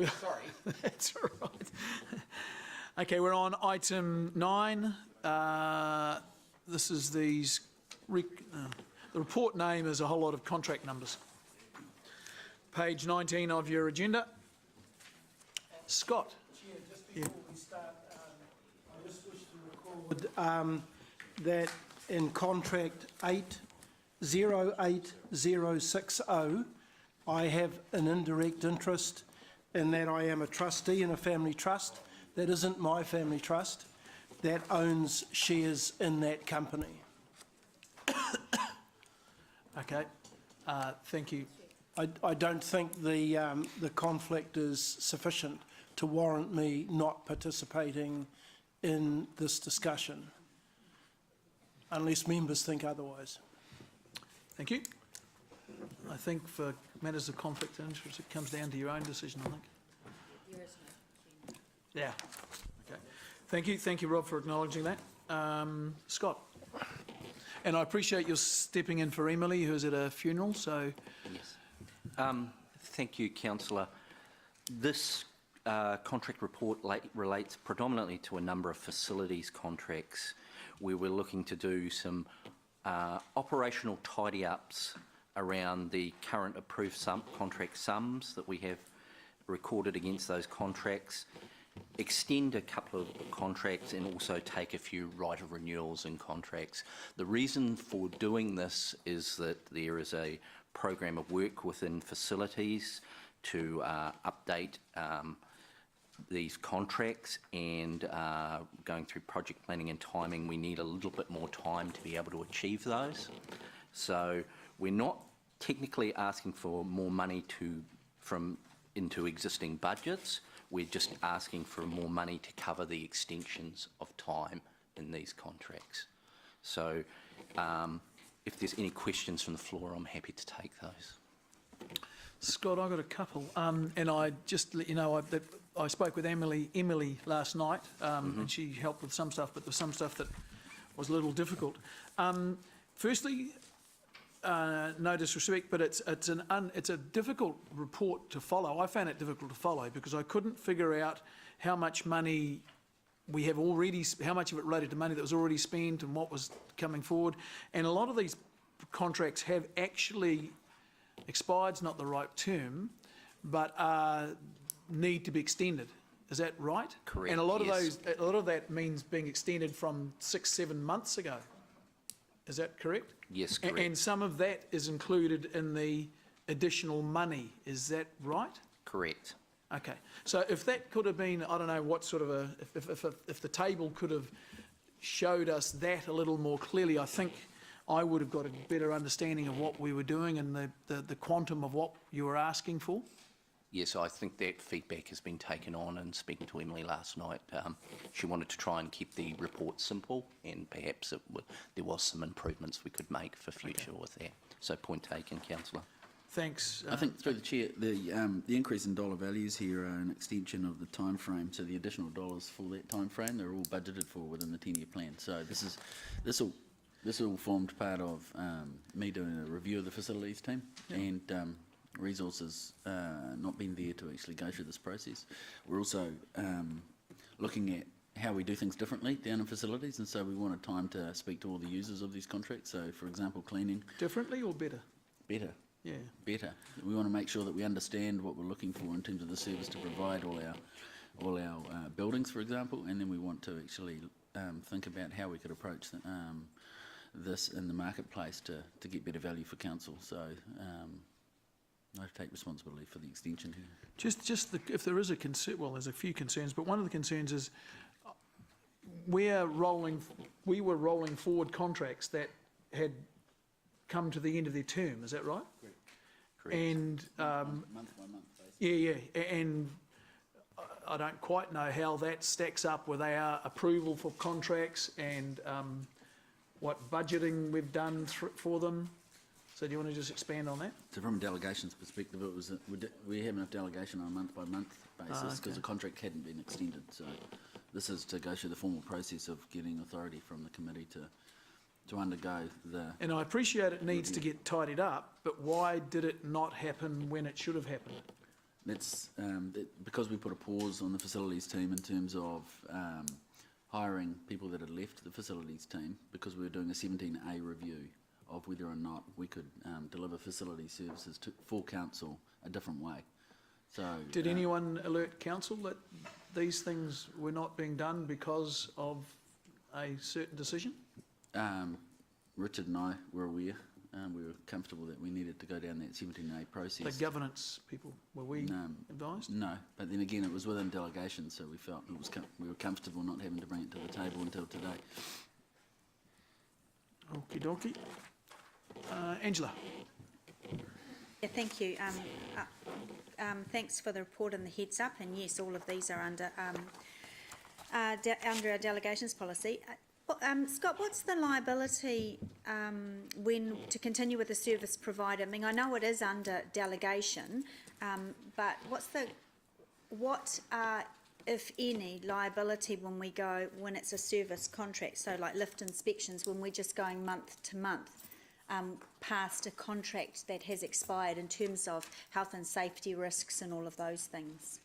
Sorry. That's all right. Okay, we're on item 9. This is the report name is a whole lot of contract numbers. Page 19 of your agenda. Scott. Chair, just before we start, I just wish to record that in contract 808060, I have an indirect interest in that I am a trustee in a family trust that isn't my family trust that owns shares in that company. Okay, thank you. I don't think the conflict is sufficient to warrant me not participating in this discussion, unless members think otherwise. Thank you. I think for matters of conflict of interest, it comes down to your own decision, I think. There is no. Yeah. Okay. Thank you. Thank you, Rob, for acknowledging that. Scott. And I appreciate your stepping in for Emily, who's at a funeral, so... Yes. Thank you, Councillor. This contract report relates predominantly to a number of facilities contracts where we're looking to do some operational tidy-ups around the current approved contract sums that we have recorded against those contracts, extend a couple of contracts and also take a few right of renewals in contracts. The reason for doing this is that there is a program of work within facilities to update these contracts, and going through project planning and timing, we need a little bit more time to be able to achieve those. So we're not technically asking for more money into existing budgets. We're just asking for more money to cover the extensions of time in these contracts. So if there's any questions from the floor, I'm happy to take those. Scott, I've got a couple, and I just let you know that I spoke with Emily last night, and she helped with some stuff, but there was some stuff that was a little difficult. Firstly, no disrespect, but it's a difficult report to follow. I found it difficult to follow because I couldn't figure out how much money we have already, how much of it related to money that was already spent and what was coming forward. And a lot of these contracts have actually expired's not the right term, but need to be extended. Is that right? Correct. And a lot of those, a lot of that means being extended from 6-7 months ago. Is that correct? Yes, correct. And some of that is included in the additional money. Is that right? Correct. Okay. So if that could have been, I don't know what sort of a, if the table could have showed us that a little more clearly, I think I would have got a better understanding of what we were doing and the quantum of what you were asking for. Yes, I think that feedback has been taken on, and speaking to Emily last night, she wanted to try and keep the report simple, and perhaps there was some improvements we could make for future with that. So point taken, Councillor. Thanks. I think through the chair, the increase in dollar values here are an extension of the time frame. So the additional dollars for that time frame, they're all budgeted for within the 10-year plan. So this all formed part of me doing a review of the facilities team, and resources not being there to actually go through this process. We're also looking at how we do things differently down in facilities, and so we wanted time to speak to all the users of these contracts. So, for example, cleaning. Differently or better? Better. Yeah. Better. We want to make sure that we understand what we're looking for in terms of the service to provide all our buildings, for example, and then we want to actually think about how we could approach this in the marketplace to get better value for council. So I take responsibility for the extension here. If there is a concern, well, there's a few concerns, but one of the concerns is we were rolling forward contracts that had come to the end of their term. Is that right? Correct. And month by month, basically. yeah, and I don't quite know how that stacks up with our approval for contracts and what budgeting we've done for them. So do you want to just expand on that? So from a delegations perspective, it was we have enough delegation on a month-by-month basis because the contract hadn't been extended. So this is to go through the formal process of getting authority from the committee to undergo the... And I appreciate it needs to get tidied up, but why did it not happen when it should have happened? because we put a pause on the facilities team in terms of hiring people that had left the facilities team, because we were doing a 17A review of whether or not we could deliver facility services for council a different way. So, Did anyone alert council that these things were not being done because of a certain decision? Richard and I were aware. We were comfortable that we needed to go down that 17A process. The governance people, were we advised? No, but then again, it was within delegation, so we felt it was we were comfortable not having to bring it to the table until today. Okie dokie. Angela? Yeah, thank you. Thanks for the report and the heads up, and yes, all of these are under under our delegations policy. Scott, what's the liability when to continue with the service provider? I mean, I know it is under delegation, but what if any liability when it's a service contract? So like lift inspections, when we're just going month to month past a contract that has expired in terms of health and safety risks and all of those things.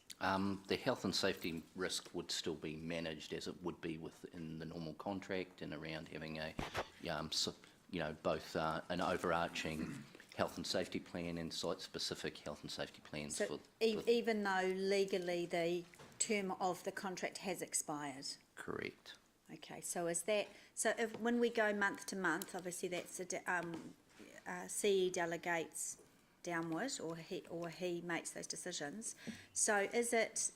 The health and safety risk would still be managed as it would be within the normal contract, and around having both an overarching health and safety plan and site-specific health and safety plans. So even though legally the term of the contract has expired? Correct. Okay, so if when we go month to month, obviously that's CE delegates downward, or he makes those decisions. So is that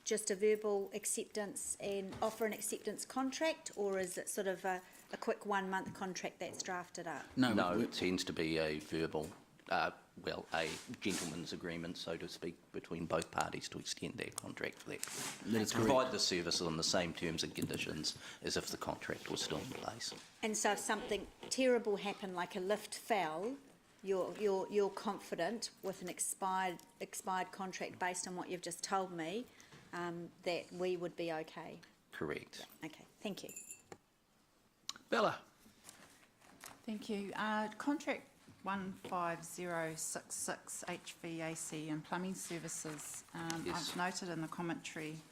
just a verbal acceptance and offer an acceptance contract, or is it sort of a quick 1 month contract that's drafted up? No, it tends to be a verbal, a gentleman's agreement, so to speak, between both parties to extend their contract for that. That's to provide the services on the same terms and conditions as if the contract was still in place. And so if something terrible happened, like a lift fell, you're confident with an expired contract based on what you've just told me that we would be okay? Correct. Okay, thank you. Bella? Thank you. Contract 15066 HVAC and plumbing services. Yes. I've noted in the commentary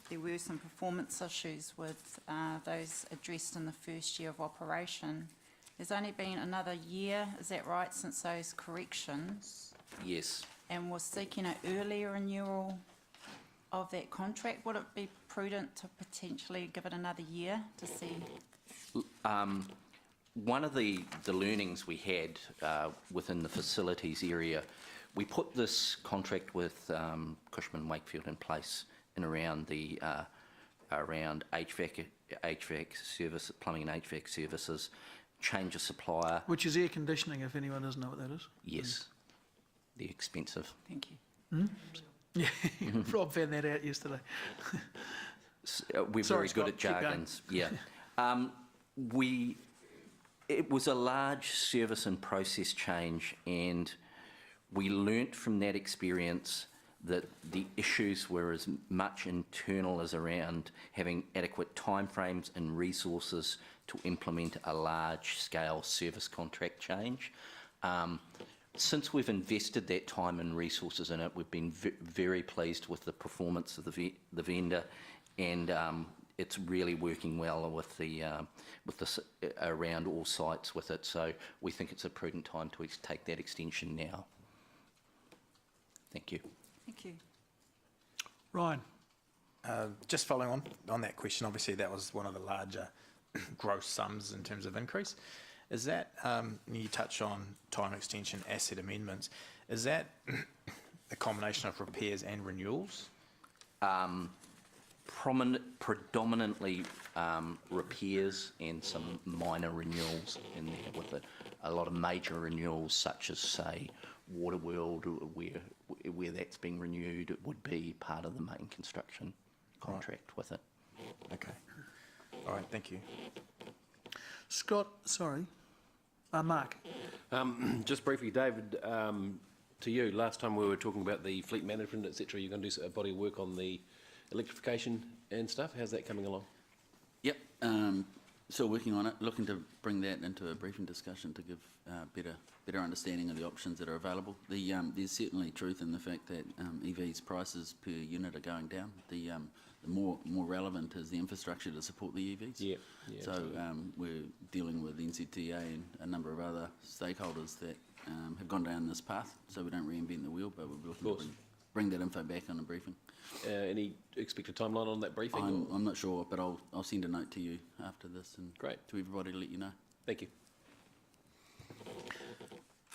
there were some performance issues with those addressed in the first year of operation. There's only been another year, is that right, since those corrections? Yes. And was seeking an earlier renewal of that contract. Would it be prudent to potentially give it another year to see? One of the learnings we had within the facilities area, we put this contract with Cushman Wakefield in place in around the around HVAC service, plumbing and HVAC services, change of supplier. Which is air conditioning, if anyone doesn't know what that is. Yes, they're expensive. Thank you. Yeah, Rob found that out yesterday. We're Sorry, very good at Scott, keep going. jargons. Yeah. It was a large service and process change, and we learnt from that experience that the issues were as much internal as around having adequate timeframes and resources to implement a large-scale service contract change. Since we've invested that time and resources in it, we've been very pleased with the performance of the vendor, and it's really working well with the around all sites with it. So we think it's a prudent time to take that extension now. Thank you. Thank you. Ryan? Just following on that question, obviously that was one of the larger gross sums in terms of increase. Is that, you touch on time extension, asset amendments, is that a combination of repairs and renewals? Predominantly repairs and some minor renewals in there with it. A lot of major renewals, such as, say, Waterworld, where that's being renewed, it would be part of the main construction contract with it. Okay. All right, thank you. Scott, sorry. Mark? Just briefly, David, to you, last time we were talking about the fleet management, etc. You're going to do a body of work on the electrification and stuff. How's that coming along? Yep. Still working on it, looking to bring that into a briefing discussion to give better understanding of the options that are available. There's certainly truth in the fact that EVs prices per unit are going down. The more relevant is the infrastructure to support the EVs. Yeah. So we're dealing with NZTA and a number of other stakeholders that have gone down this path, so we don't reinvent the wheel, but we'll be looking to bring that info back on a briefing. Any expected timeline on that briefing? I'm not sure, but I'll send a note to you after this and Great. to everybody to let you know. Thank you.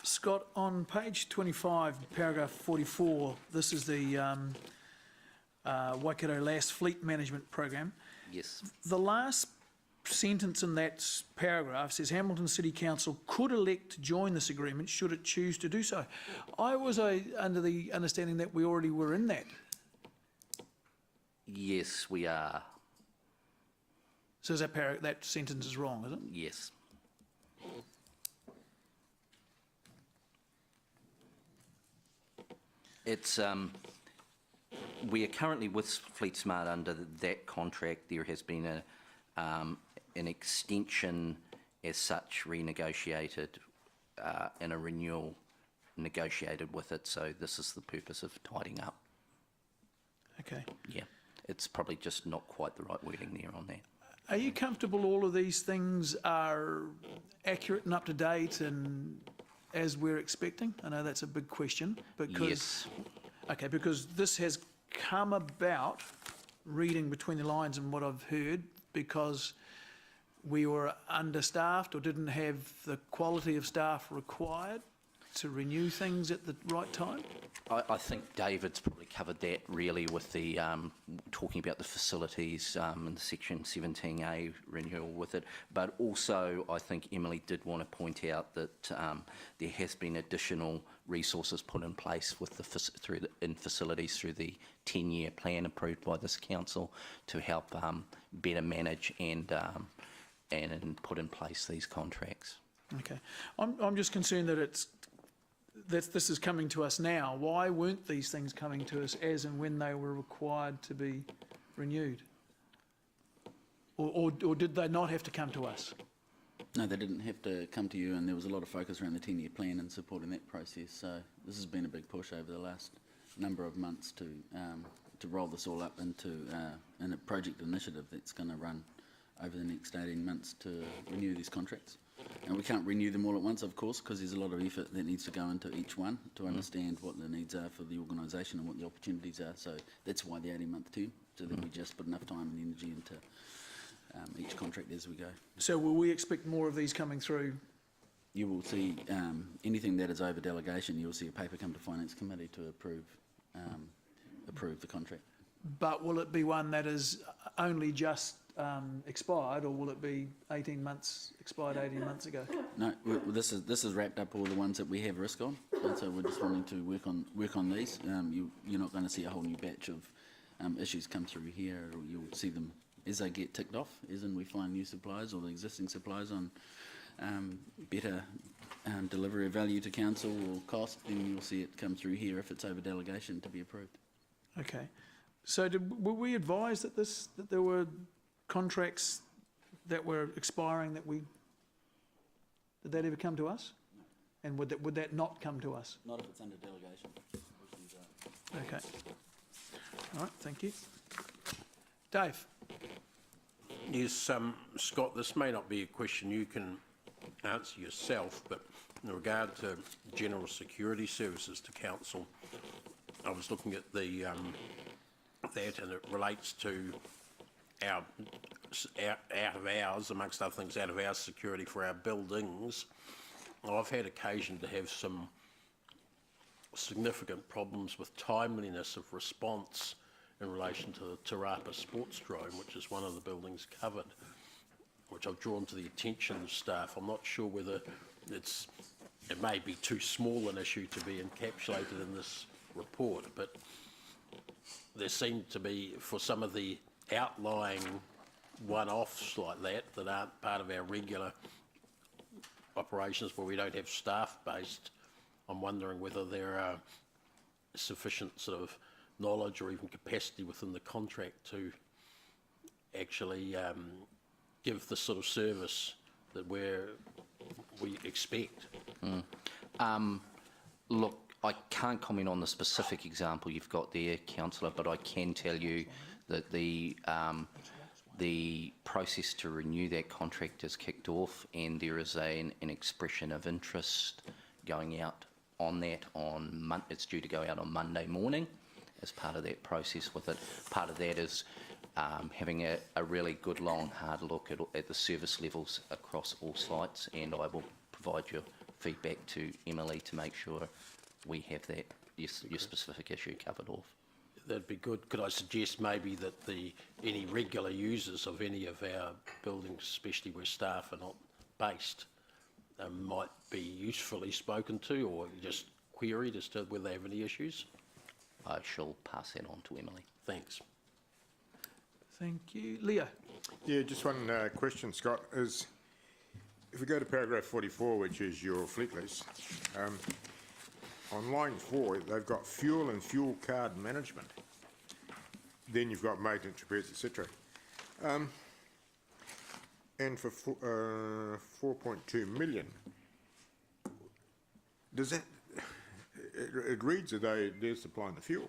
Scott, on page 25, paragraph 44, this is the Waikato Lass Fleet Management Program. Yes. The last sentence in that paragraph says Hamilton City Council could elect to join this agreement should it choose to do so. I was under the understanding that we already were in that. Yes, we are. So is that sentence is wrong, is it? Yes. It's, we are currently with Fleet Smart under that contract. There has been an extension as such renegotiated and a renewal negotiated with it. So this is the purpose of tidying up. Okay. Yeah, it's probably just not quite the right wording there on that. Are you comfortable all of these things are accurate and up to date and as we're expecting? I know that's a big question because... Yes. Okay, because this has come about, reading between the lines and what I've heard, because we were understaffed or didn't have the quality of staff required to renew things at the right time? I think David's probably covered that really with the talking about the facilities and the Section 17A renewal with it. But also, I think Emily did want to point out that there has been additional resources put in place with the in facilities through the 10-year plan approved by this council to help better manage and put in place these contracts. Okay. I'm just concerned that this is coming to us now. Why weren't these things coming to us as and when they were required to be renewed? Or did they not have to come to us? No, they didn't have to come to you, and there was a lot of focus around the 10-year plan and supporting that process. So this has been a big push over the last number of months to roll this all up into a project initiative that's going to run over the next 18 months to renew these contracts. And we can't renew them all at once, of course, because there's a lot of effort that needs to go into each one to understand what the needs are for the organisation and what the opportunities are. So that's why the 18-month term, so that we just put enough time and energy into each contract as we go. So will we expect more of these coming through? You will see anything that is over delegation, you'll see a paper come to Finance Committee to approve the contract. But will it be one that is only just expired, or will it be 18 months, expired 18 months ago? No, this is wrapped up all the ones that we have risk on, and so we're just wanting to work on these. You're not going to see a whole new batch of issues come through here. You'll see them as they get ticked off, as in we find new suppliers or the existing suppliers on better delivery of value to council or cost, then you'll see it come through here if it's over delegation to be approved. Okay. So were we advised that there were contracts that were expiring did that ever come to us? And would that not come to us? Not if it's under delegation. Okay. All right, thank you. Dave? Yes, Scott, this may not be a question you can answer yourself, but in regard to general security services to council, I was looking at the that, and it relates to our out of hours, amongst other things, out of hours security for our buildings. I've had occasion to have some significant problems with timeliness of response in relation to the Te Rapa Sports Drome, which is one of the buildings covered, which I've drawn to the attention of staff. I'm not sure whether it may be too small an issue to be encapsulated in this report, but there seem to be, for some of the outlying one-offs like that aren't part of our regular operations where we don't have staff based, I'm wondering whether there are sufficient sort of knowledge or even capacity within the contract to actually give the sort of service that we expect. Look, I can't comment on the specific example you've got there, councillor, but I can tell you that the process to renew that contract is kicked off, and there is an expression of interest going out on that it's due to go out on Monday morning as part of that process with it. Part of that is having a really good, long, hard look at the service levels across all sites, and I will provide your feedback to Emily to make sure we have that, your specific issue covered off. That'd be good. Could I suggest maybe that any regular users of any of our buildings, especially where staff are not based, might be usefully spoken to or just queried as to whether they have any issues? I shall pass that on to Emily. Thanks. Thank you. Leo? Yeah, just one question, Scott, is if we go to paragraph 44, which is your fleet lease, on line 4, they've got fuel and fuel card management. Then you've got maintenance, repairs, etc. And for 4.2 million, does that, it reads as though they're supplying the fuel.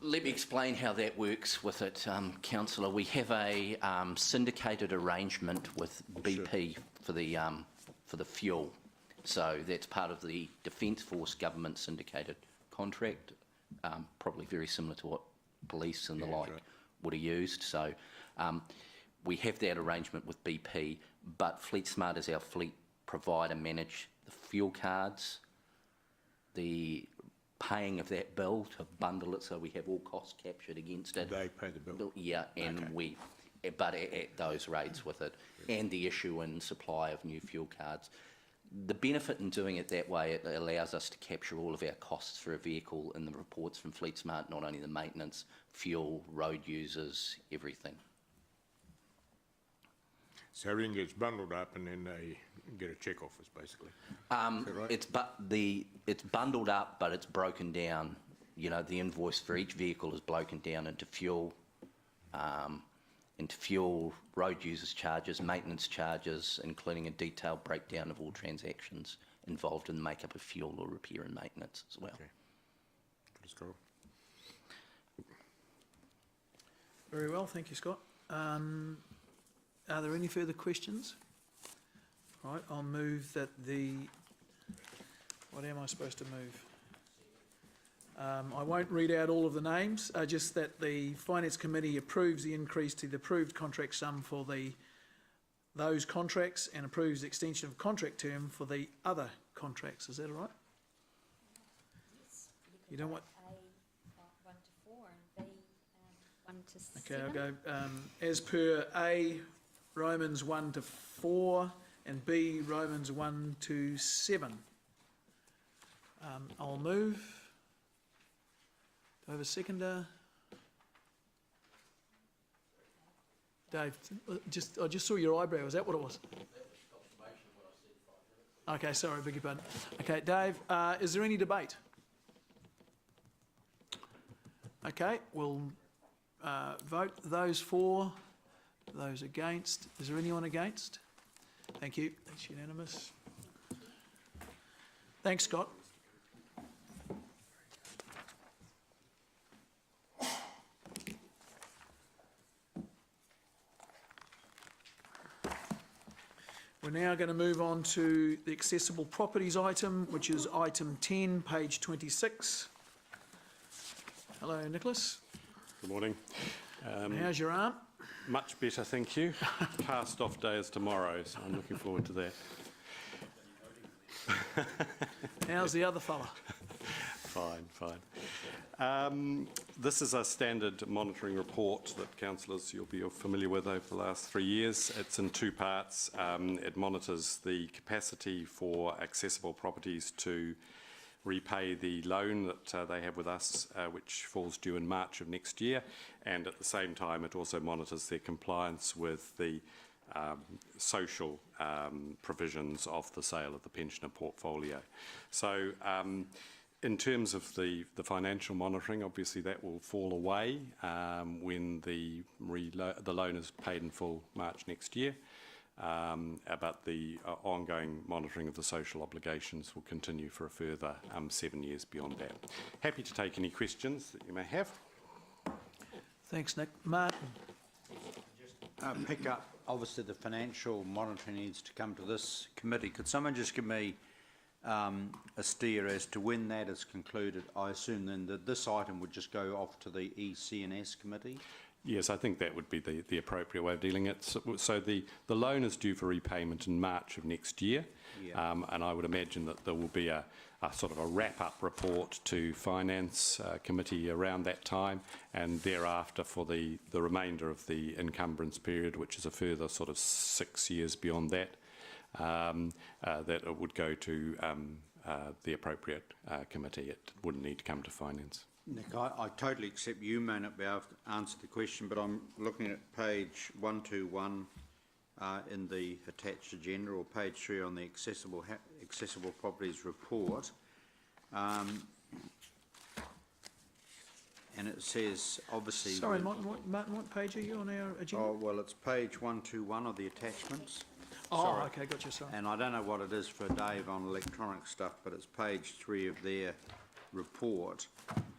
Let me explain how that works with it, councillor. We have a syndicated arrangement with BP for the fuel. So that's part of the Defence Force government syndicated contract, probably very similar to what police and the like would have used. So we have that arrangement with BP, but FleetSmart as our fleet provider manage the fuel cards, the paying of that bill to bundle it so we have all costs captured against it. They pay the bill? Yeah, and but at those rates with it, and the issue and supply of new fuel cards. The benefit in doing it that way, it allows us to capture all of our costs for a vehicle in the reports from FleetSmart, not only the maintenance, fuel, road users, everything. So everything gets bundled up and then they get a check off us, basically. Is that right? It's bundled up, but it's broken down. You know, the invoice for each vehicle is broken down into fuel, road users charges, maintenance charges, including a detailed breakdown of all transactions involved in the makeup of fuel or repair and maintenance as well. Okay. Let's go. Very well, thank you, Scott. Are there any further questions? Right, I'll move that what am I supposed to move? I won't read out all of the names, just that the Finance Committee approves the increase to the approved contract sum for those contracts and approves the extension of contract term for the other contracts. Is that all right? Yes. You don't want... A 1 to 4 and B 1 to 7. Okay, I'll go as per A, Romans 1 to 4 and B, Romans 1 to 7. I'll move. Do I have a seconder? Dave, I just saw your eyebrow. Is that what it was? Okay, sorry, beg your pardon. Okay, Dave, is there any debate? Okay, we'll vote those for, those against. Is there anyone against? Thank you. That's unanimous. Thanks, Scott. We're now going to move on to the accessible properties item, which is item 10, page 26. Hello, Nicholas. Good morning. How's your arm? Much better, thank you. Cast off day is tomorrow, so I'm looking forward to that. How's the other fella? Fine, fine. This is a standard monitoring report that councillors you'll be familiar with over the last 3 years. It's in two parts. It monitors the capacity for accessible properties to repay the loan that they have with us, which falls due in March of next year, and at the same time it also monitors their compliance with the social provisions of the sale of the pensioner portfolio. So In terms of the financial monitoring, obviously that will fall away when the loan is paid in full March next year. But the ongoing monitoring of the social obligations will continue for a further 7 years beyond that. Happy to take any questions that you may have. Thanks, Nick. Martin? Pick up, obviously the financial monitoring needs to come to this committee. Could someone just give me a steer as to when that is concluded? I assume then that this item would just go off to the EC&S committee? Yes, I think that would be the appropriate way of dealing it. So the loan is due for repayment in March of next year, and I would imagine that there will be a sort of a wrap-up report to Finance Committee around that time, and thereafter for the remainder of the encumbrance period, which is a further sort of 6 years beyond that, that it would go to the appropriate committee. It wouldn't need to come to Finance. Nick, I totally accept you may not be able to answer the question, but I'm looking at page 121 in the attached agenda, or page 3 on the accessible properties report, and it says obviously. Sorry, Martin, what page are you on our agenda? Oh well, it's page 121 of the attachments. Oh, Sorry. okay, gotcha. Sorry. And I don't know what it is for Dave on electronic stuff, but it's page 3 of their report.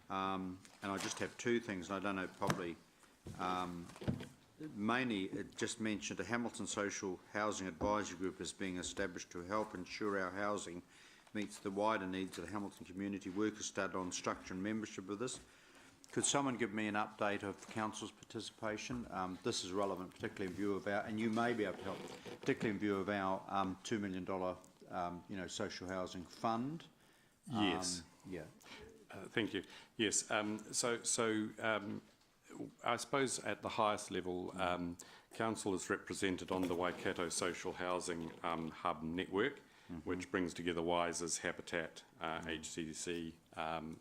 And I just have two things, and I don't know, probably, mainly it just mentioned a Hamilton Social Housing Advisory Group is being established to help ensure our housing meets the wider needs of the Hamilton community. Work has started on structure and membership of this. Could someone give me an update of Council's participation? This is relevant, particularly in view of our, and you may be able to help, particularly in view of our $2 million, social housing fund. Yes. Yeah. Thank you. Yes. I suppose at the highest level, Council is represented on the Waikato Social Housing Hub Network, which brings together WISE's Habitat, HCC,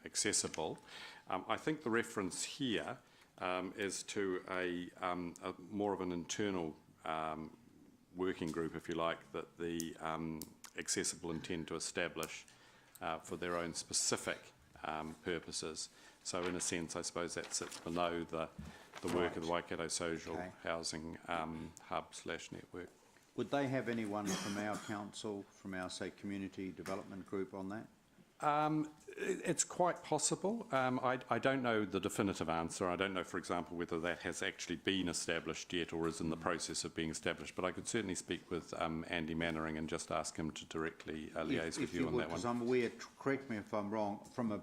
Accessible. I think the reference here is to a more of an internal working group, if you like, that the Accessible intend to establish for their own specific purposes. So in a sense, I suppose that sits below the work of the Waikato Social Housing Hub/Network. Would they have anyone from our council, from our, say, community development group on that? It's quite possible. I don't know the definitive answer. I don't know, for example, whether that has actually been established yet or is in the process of being established, but I could certainly speak with Andy Mannering and just ask him to directly liaise with you on that one. Because I'm aware, correct me if I'm wrong, from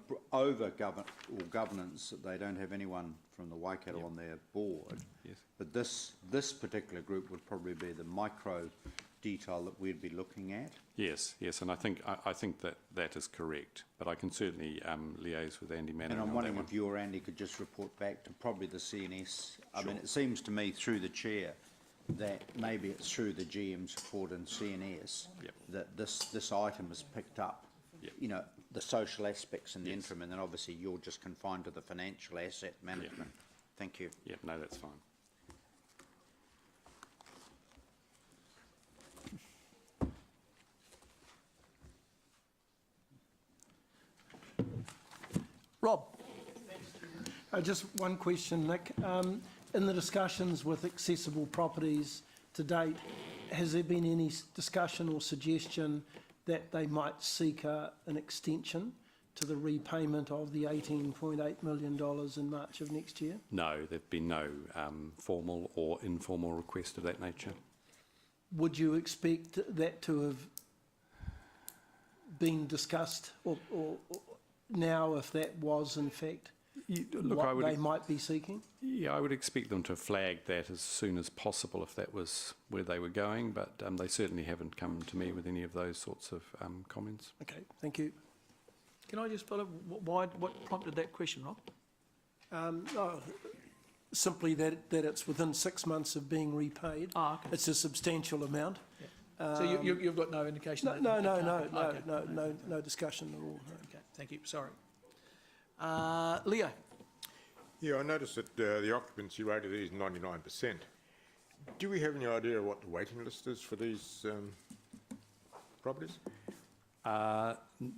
governance, that they don't have anyone from the Waikato on their board. Yes. But this particular group would probably be the micro detail that we'd be looking at. Yes, and I think that is correct. But I can certainly liaise with Andy Mannering. And I'm on wondering that if you or Andy could just report back to probably the CNS. I mean, it seems to me through the chair that maybe it's through the GM support and CNS that this item is picked up. You know, the social aspects in the interim, and then obviously you're just confined to the financial asset management. Thank you. Yeah, no, that's fine. Rob? Just one question, Nick. In the discussions with accessible properties to date, has there been any discussion or suggestion that they might seek an extension to the repayment of the $18.8 million in March of next year? No, there have been no formal or informal request of that nature. Would you expect that to have been discussed or now, if that was in fact what they might be seeking? Yeah, I would expect them to flag that as soon as possible if that was where they were going, but they certainly haven't come to me with any of those sorts of comments. Okay, thank you. Can I just follow? What prompted that question, Rob? Simply that it's within 6 months of being repaid. Okay. It's a substantial amount. So you've got no indication? No discussion at all. No. Okay, thank you. Sorry. Leo? Yeah, I noticed that the occupancy rate of these is 99%. Do we have any idea what the waiting list is for these properties?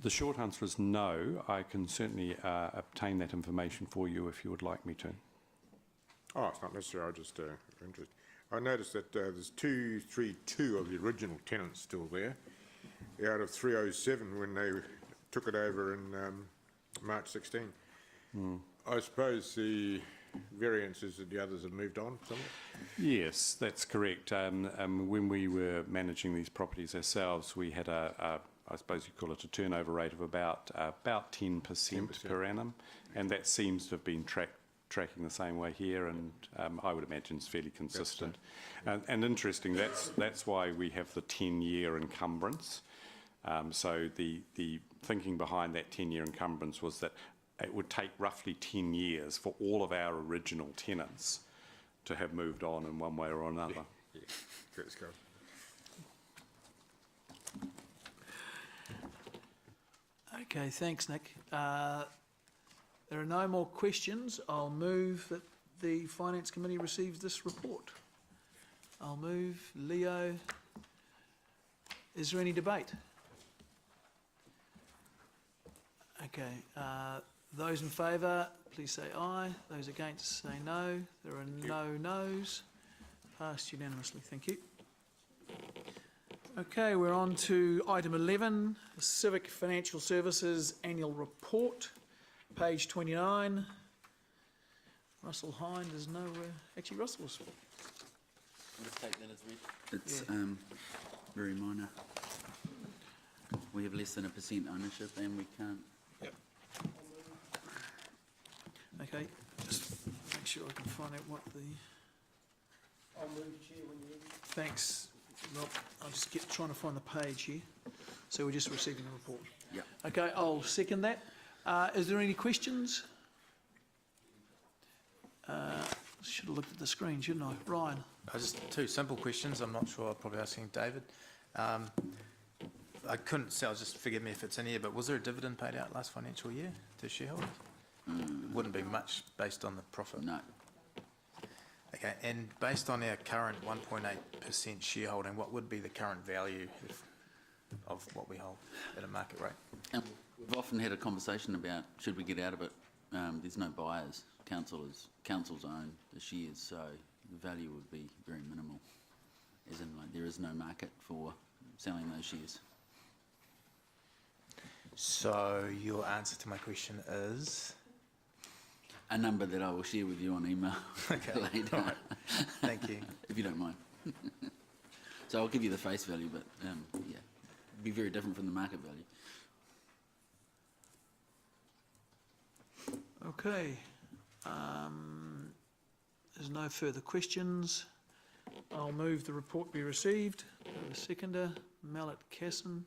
The short answer is no. I can certainly obtain that information for you if you would like me to. Oh, it's not necessary, I just interested. I noticed that there's 232 of the original tenants still there, out of 307 when they took it over in March 16. I suppose the variance is that the others have moved on somewhat? Yes, that's correct. When we were managing these properties ourselves, we had I suppose you call it a turnover rate of about 10% per annum, and that seems to have been tracking the same way here, and I would imagine it's fairly consistent. And interesting, that's why we have the 10-year encumbrance. So the thinking behind that 10-year encumbrance was that it would take roughly 10 years for all of our original tenants to have moved on in one way or another. Yeah. Let's go. Okay, thanks, Nick. There are no more questions. I'll move that the Finance Committee receives this report. I'll move. Leo, is there any debate? Okay, those in favour, please say aye. Those against, say no. There are no noes. Passed unanimously. Thank you. Okay, we're on to item 11, Civic Financial Services Annual Report, page 29. Russell Hind is nowhere. Actually, Russell's. Let's take that as read. It's very minor. We have less than 1% ownership and we can't. Yep. Okay, just make sure I can find out what the. I'll move, Chair, when you're ready. Thanks, Rob. I'll just trying to find the page here. So we're just receiving the report. Yeah. Okay, I'll second that. Is there any questions? Should have looked at the screen, shouldn't I? Ryan? Just two simple questions. I'm not sure. I'm probably asking David. I couldn't say. Just forgive me if it's in here. But was there a dividend paid out last financial year to shareholders? Wouldn't be much based on the profit. No. Okay. And based on our current 1.8% shareholding, what would be the current value of what we hold at a market rate? And we've often had a conversation about should we get out of it. There's no buyers. Councils own the shares, so the value would be very minimal. As in, like, there is no market for selling those shares. So your answer to my question is? A number that I will share with you on email later. All right. Thank you. If you don't mind. So I'll give you the face value, but yeah, it'd be very different from the market value. Okay. There's no further questions. I'll move the report be received. The seconder, Mallet Casson.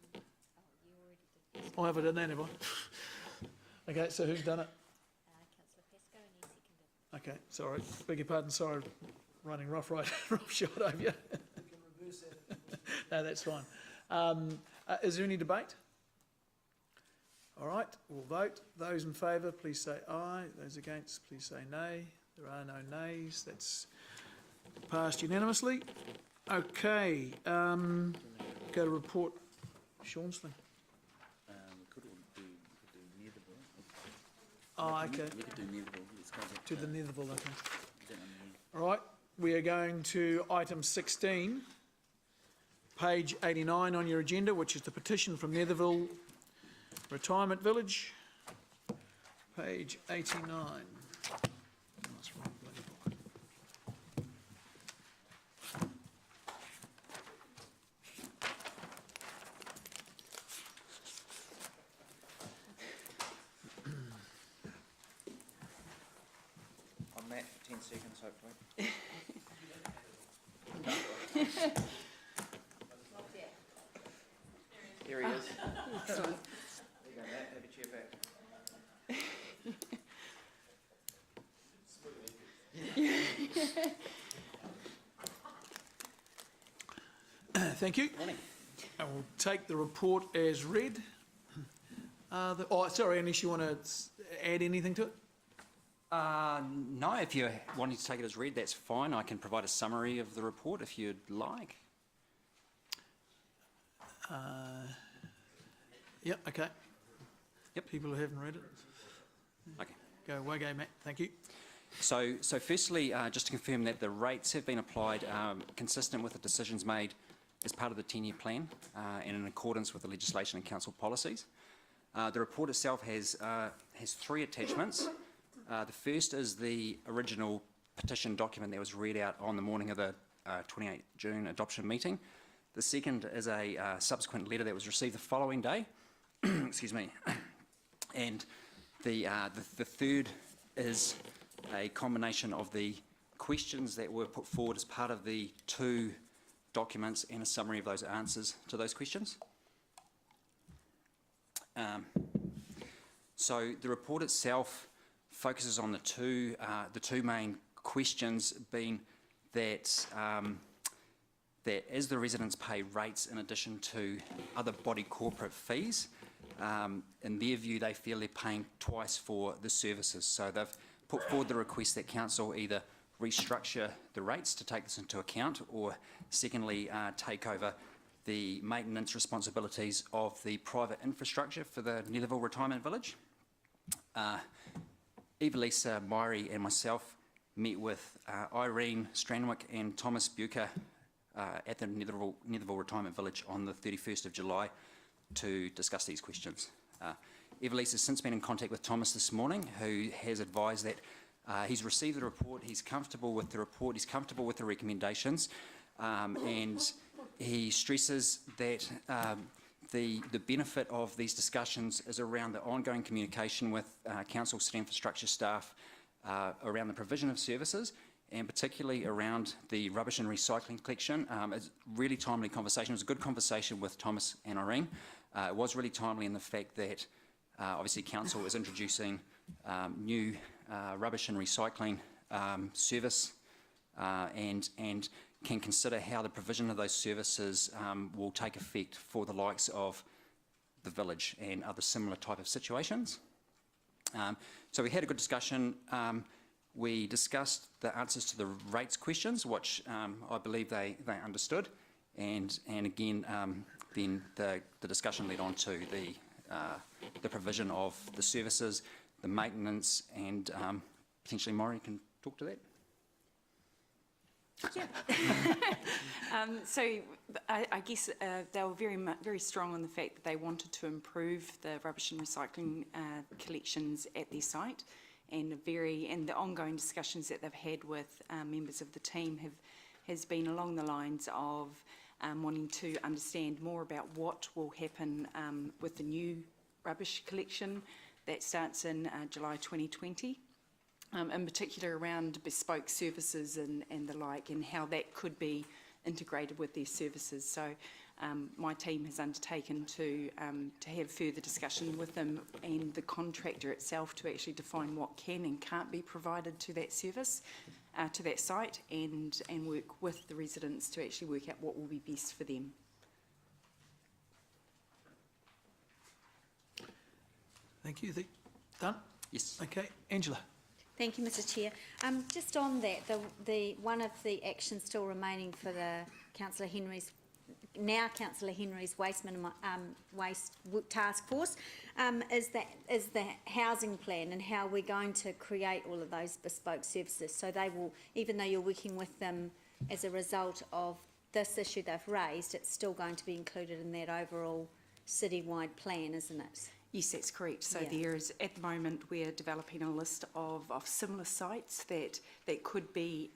Oh, have I done that, have I? Okay, so who's done it? Councillor Pesco, and he seconded. Okay, sorry. Beg your pardon, sorry. Running roughshod over you. No, that's fine. Is there any debate? All right, we'll vote. Those in favour, please say aye. Those against, please say nay. There are no nays. That's passed unanimously. Okay, go to report. Shaunsley. We could do Netherville. Oh, okay. We could do Netherville. Let's go back To the Netherville, okay. that one there. All right, we are going to item 16, page 89 on your agenda, which is the petition from Netherville Retirement Village, page 89. That's right, bloody book. On that, 10 seconds hopefully. Here he is. There you go, Matt, have your chair back. Thank you. I will take the report as read. Sorry, unless you want to add anything to it? No, if you're wanting to take it as read, that's fine. I can provide a summary of the report if you'd like. Yep, okay. Yep. People who haven't read it. Okay. Go away, Matt. Thank you. So firstly, just to confirm that the rates have been applied consistent with the decisions made as part of the 10-year plan and in accordance with the legislation and council policies. The report itself has 3 attachments. The first is the original petition document that was read out on the morning of the 28 June adoption meeting. The second is a subsequent letter that was received the following day. Excuse me. And the third is a combination of the questions that were put forward as part of the 2 documents and a summary of those answers to those questions. So the report itself focuses on the two main questions, being that that as the residents pay rates in addition to other body corporate fees, in their view they feel they're paying twice for the services. So they've put forward the request that council either restructure the rates to take this into account, or secondly take over the maintenance responsibilities of the private infrastructure for the Netherville Retirement Village. Eva-Lisa Myrie and myself met with Irene Stranwick and Thomas Bucher at the Netherville Retirement Village on the 31st of July to discuss these questions. Eva-Lisa has since been in contact with Thomas this morning, who has advised that he's received the report, he's comfortable with the report, he's comfortable with the recommendations, and he stresses that the benefit of these discussions is around the ongoing communication with council city infrastructure staff around the provision of services, and particularly around the rubbish and recycling collection. It's a really timely conversation. It was a good conversation with Thomas and Irene. It was really timely in the fact that obviously council is introducing new rubbish and recycling service and can consider how the provision of those services will take effect for the likes of the village and other similar type of situations. So we had a good discussion. We discussed the answers to the rates questions, which I believe they understood, and again then the discussion led on to the provision of the services, the maintenance, and potentially Maury can talk to that. Yeah. So I guess they were very strong on the fact that they wanted to improve the rubbish and recycling collections at their site, and the ongoing discussions that they've had with members of the team has been along the lines of wanting to understand more about what will happen with the new rubbish collection that starts in July 2020. In particular around bespoke services and the like, and how that could be integrated with their services. So my team has undertaken to have further discussion with them and the contractor itself to actually define what can and can't be provided to that service, to that site, and work with the residents to actually work out what will be best for them. Thank you. Done? Yes. Okay. Angela. Thank you, Mr Chair. Just on that, the one of the actions still remaining for the Councillor Henry's waste task force is the housing plan, and how we're going to create all of those bespoke services. So they will, even though you're working with them as a result of this issue they've raised, it's still going to be included in that overall citywide plan, isn't it? Yes, that's correct. So Yeah. there is, at the moment, we're developing a list of similar sites that could be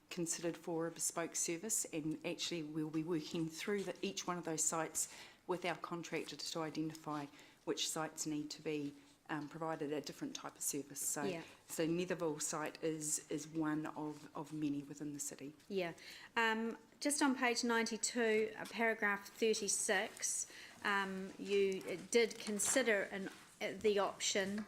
considered for a bespoke service, and actually we'll be working through each one of those sites with our contractor to identify which sites need to be provided a different type of service. So, Yeah. so Netherville site is one of many within the city. Yeah. Just on page 92, paragraph 36, you did consider the option,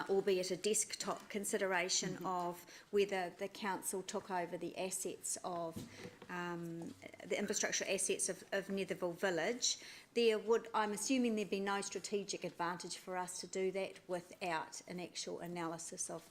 albeit a desktop consideration, of whether the council took over the assets of the infrastructure assets of Netherville Village. I'm assuming there'd be no strategic advantage for us to do that without an actual analysis of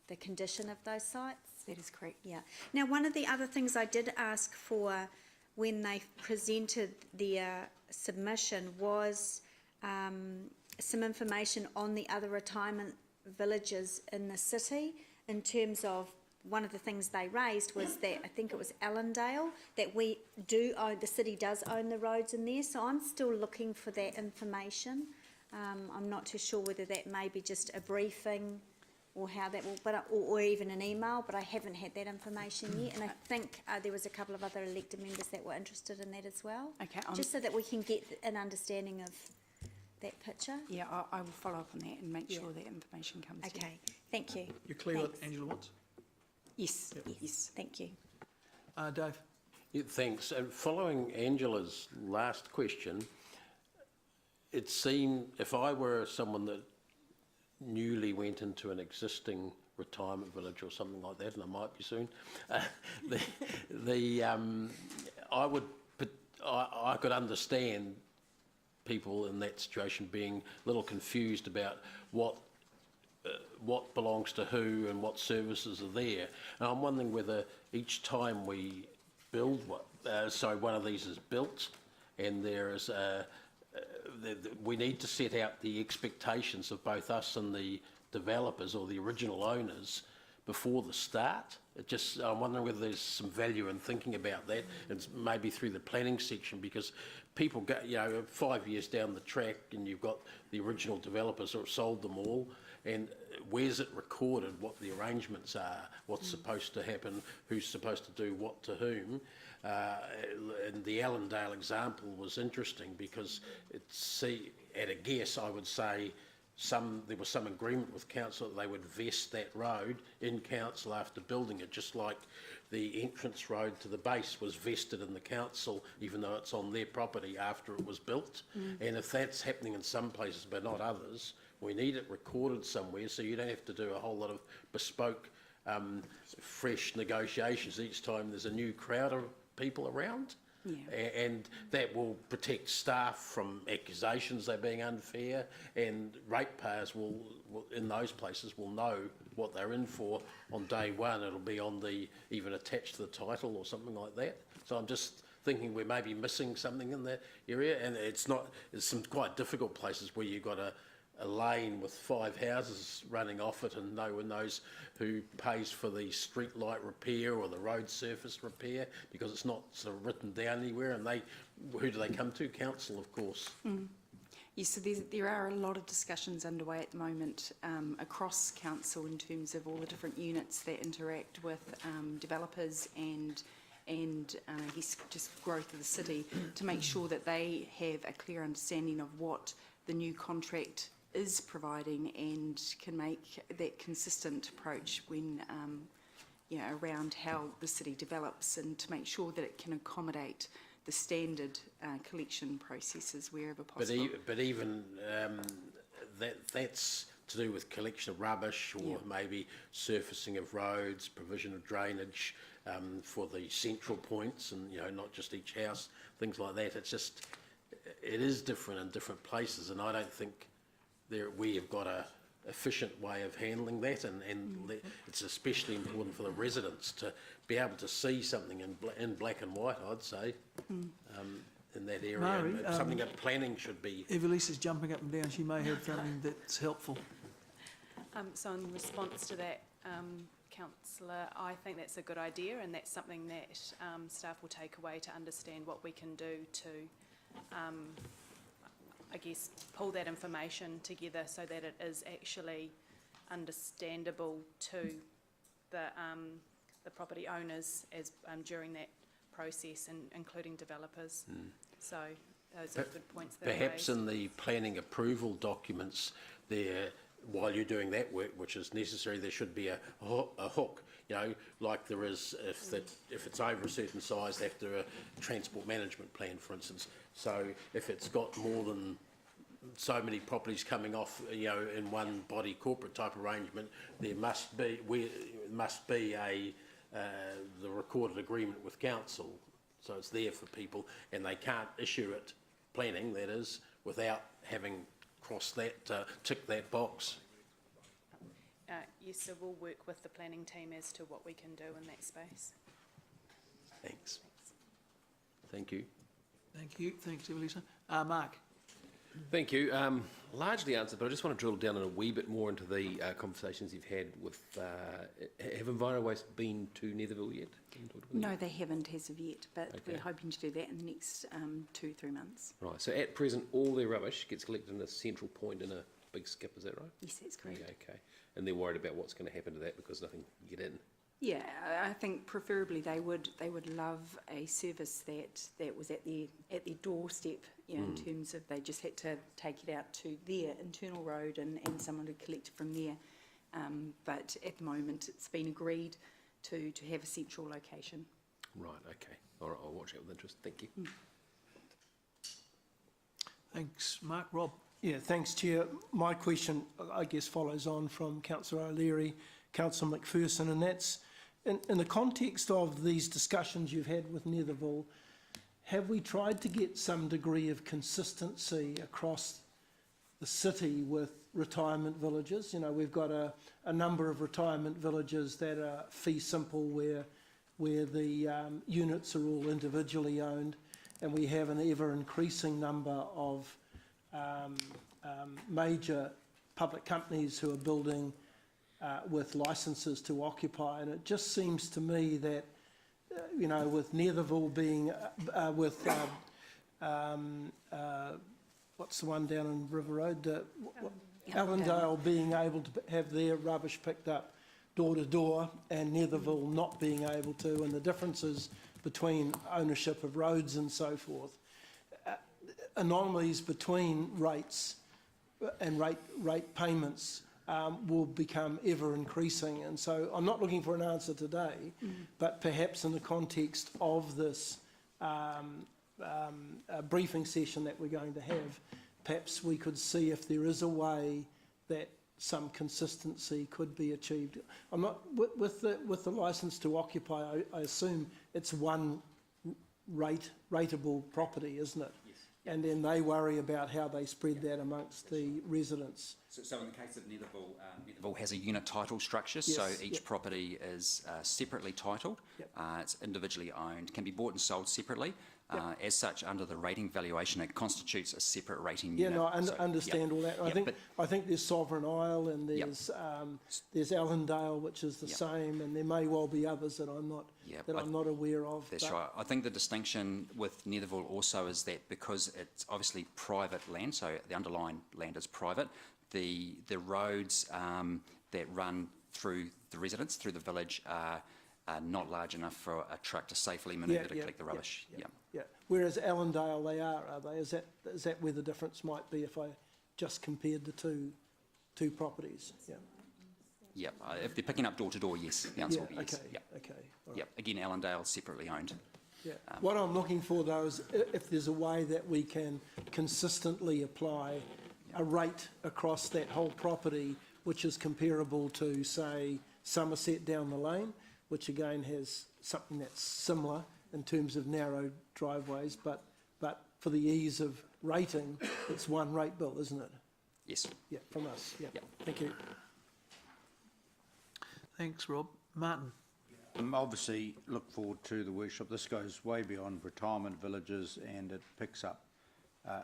the condition of those sites. That is correct. Yeah. Now, one of the other things I did ask for when they presented their submission was some information on the other retirement villages in the city in terms of one of the things they raised was that, I think it was Allendale, that we do own, the city does own the roads in there, so I'm still looking for that information. I'm not too sure whether that may be just a briefing or how that will, but, or even an email, but I haven't had that information yet, and I think there was a couple of other elected members that were interested in that as well. Okay. Just so that we can get an understanding of that picture. Yeah, I will follow up on that and make sure that information comes to you. Okay, thank you. You're clear Thanks. what Angela wants? Yes, Yep. yes. Thank you. Dave? Yeah, thanks. And following Angela's last question, it seemed, if I were someone that newly went into an existing retirement village or something like that, and I might be soon, I could understand people in that situation being a little confused about what belongs to who and what services are there. And I'm wondering whether each time we build one of these is built, and there is we need to set out the expectations of both us and the developers or the original owners before the start. I'm wondering whether there's some value in thinking about that, and maybe through the planning section, because people go, 5 years down the track and you've got the original developers who have sold them all, and where's it recorded what the arrangements are, what's supposed to happen, who's supposed to do what to whom. And the Allendale example was interesting because at a guess I would say there was some agreement with council that they would vest that road in council after building it, just like the entrance road to the base was vested in the council, even though it's on their property after it was built. And if that's happening in some places but not others, we need it recorded somewhere so you don't have to do a whole lot of bespoke, fresh negotiations each time there's a new crowd of people around. Yeah. And that will protect staff from accusations they're being unfair, and ratepayers will in those places will know what they're in for on day one. It'll be even attached to the title or something like that. So I'm just thinking we're maybe missing something in that area, and there's some quite difficult places where you've got a lane with 5 houses running off it and no one knows who pays for the street light repair or the road surface repair, because it's not sort of written down anywhere. And who do they come to? Council, of course. Yes, so there are a lot of discussions underway at the moment across council in terms of all the different units that interact with developers and I guess just growth of the city, to make sure that they have a clear understanding of what the new contract is providing and can make that consistent approach when around how the city develops, and to make sure that it can accommodate the standard collection processes wherever possible. But even that's to do with collection of rubbish, or maybe surfacing of roads, provision of drainage for the central points, and not just each house, things like that. It is different in different places, and I don't think we have got a efficient way of handling that, and it's especially important for the residents to be able to see something in black and white, I'd say, in that area. Mari, something that planning should be. Evelisa's jumping up and down. She may have something that's helpful. So in response to that, Councillor, I think that's a good idea, and that's something that staff will take away to understand what we can do to I guess, pull that information together so that it is actually understandable to the property owners as during that process, and including developers. So those are good points that Perhaps in the planning approval documents there, while you're doing that work, which is necessary, there should be a hook, like there is if it's over a certain size, they have to do a transport management plan, for instance. So if it's got more than so many properties coming off, in one body corporate type arrangement, there must be the recorded agreement with council. So it's there for people, and they can't issue it, planning that is, without having crossed that, tick that box. Yes, so we'll work with the planning team as to what we can do in that space. Thanks. Thank you. Thank you. Thanks, Evelisa. Mark? Thank you. Largely answered, but I just want to drill down a wee bit more into the conversations you've had with, have EnviroWaste been to Netherville yet? No, they haven't as of yet, but Okay. we're hoping to do that in the next 2-3 months. Right, so at present, all their rubbish gets collected in a central point in a big skip, is that right? Yes, that's correct. Yeah, okay. And they're worried about what's going to happen to that because nothing can get in. Yeah, I think preferably they would love a service that was at their doorstep, you know, in terms of they just had to take it out to their internal road and someone would collect it from there. But at the moment, it's been agreed to have a central location. Right, okay. All right, I'll watch out with interest. Thank you. Thanks, Mark. Rob? Yeah, thanks, Chair. My question, I guess, follows on from Councillor O'Leary, Councillor McPherson, and that's in the context of these discussions you've had with Netherville, have we tried to get some degree of consistency across the city with retirement villages? You know, we've got a number of retirement villages that are fee simple where the units are all individually owned, and we have an ever increasing number of major public companies who are building with licences to occupy, and it just seems to me that, you know, with Netherville being, what's the one down in River Road? Allendale being able to have their rubbish picked up door to door, and Netherville not being able to, and the differences between ownership of roads and so forth. Anomalies between rates and rate payments will become ever increasing, and so I'm not looking for an answer today, but perhaps in the context of this briefing session that we're going to have, perhaps we could see if there is a way that some consistency could be achieved. I'm not with the licence to occupy. I assume it's one rateable property, isn't it? Yes. And then they worry about how they spread that amongst the residents. So in the case of Netherville, Netherville has a unit title structure, Yes, so each property is separately titled. Yep. It's individually owned, can be bought and sold separately. Yep. As such, under the rating valuation, it constitutes a separate rating Yeah, unit. no, I So, understand all that. I think there's Sovereign Isle and there's Allendale, which is the same, and there may well be others that I'm not aware of. That's right. I think the distinction with Netherville also is that because it's obviously private land, so the underlying land is private, the roads that run through the residents, through the village, are not large enough for a truck to safely manoeuvre to collect the rubbish. Yeah. Whereas Allendale, they are they? Is that where the difference might be if I just compared the two properties? Yeah. Yep. If they're picking up door to door, yes. The answer will be yes. Okay. Yep. Okay. All right. Yep. Again, Allendale separately owned. Yeah. What I'm looking for, though, is if there's a way that we can consistently apply a rate across that whole property, which is comparable to, say, Somerset down the lane, which again has something that's similar in terms of narrow driveways, but for the ease of rating, it's one rate bill, isn't it? Yes. Yeah, from us. Yeah. Yep. Thank you. Thanks, Rob. Martin? Obviously, look forward to the workshop. This goes way beyond retirement villages, and it picks up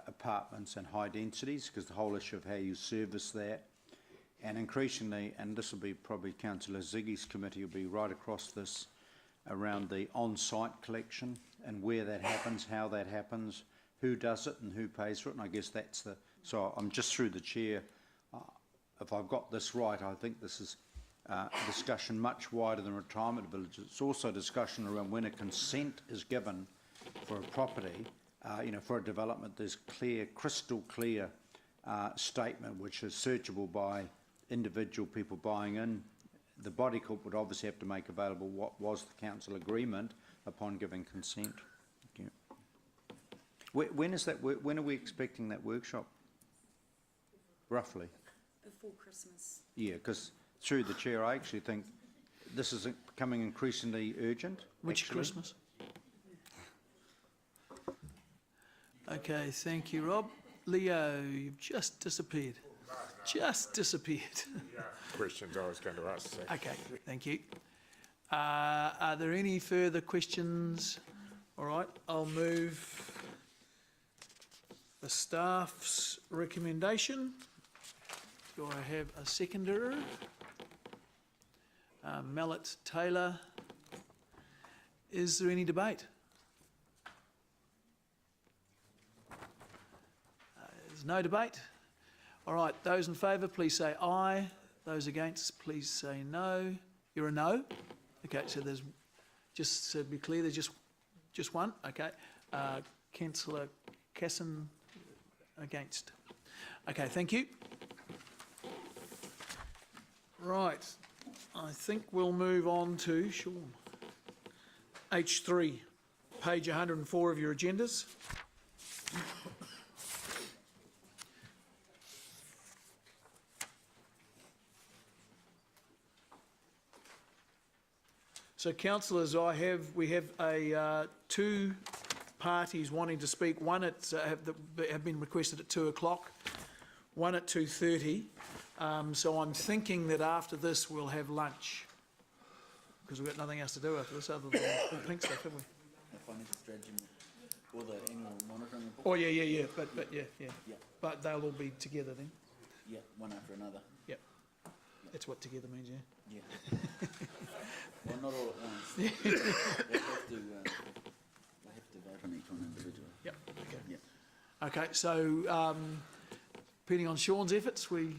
apartments and high densities, because the whole issue of how you service that, and increasingly, and this will be probably Councillor Ziggy's committee, will be right across this, around the on-site collection and where that happens, how that happens, who does it and who pays for it, and I guess that's the... So I'm just through the chair. If I've got this right, I think this is a discussion much wider than retirement villages. It's also a discussion around when a consent is given for a property, you know, for a development, there's crystal clear statement which is searchable by individual people buying in. The body corp would obviously have to make available what was the council agreement upon giving consent. Thank you. When is that? When are we expecting that workshop? Roughly. Before Christmas. Yeah, because through the chair, I actually think this is becoming increasingly urgent. Which actually. Christmas? Okay, thank you, Rob. Leo, you've just disappeared. Just disappeared. Questions I was going to ask. Okay, thank you. Are there any further questions? All right, I'll move the staff's recommendation. Do I have a seconder? Mallet Taylor. Is there any debate? There's no debate. All right, those in favour, please say aye. Those against, please say no. You're a no? Okay, so there's, just to be clear, there's just one, okay. Councillor Casson against. Okay, thank you. Right, I think we'll move on to Sean. H3, page 104 of your agendas. So, councillors, we have two parties wanting to speak. One have been requested at 2 o'clock, one at 2:30. So I'm thinking that after this we'll have lunch, because we've got nothing else to do after this other than pink stuff, have we? The financial strategy or the annual monitoring report? Oh, yeah, but yeah. But they'll all be together then? Yeah, one after another. Yep. That's what together means, yeah? Yeah. Well, not all at once. We'll have to vote on each one individually. Yep, okay. Yeah. Okay, so depending on Sean's efforts, we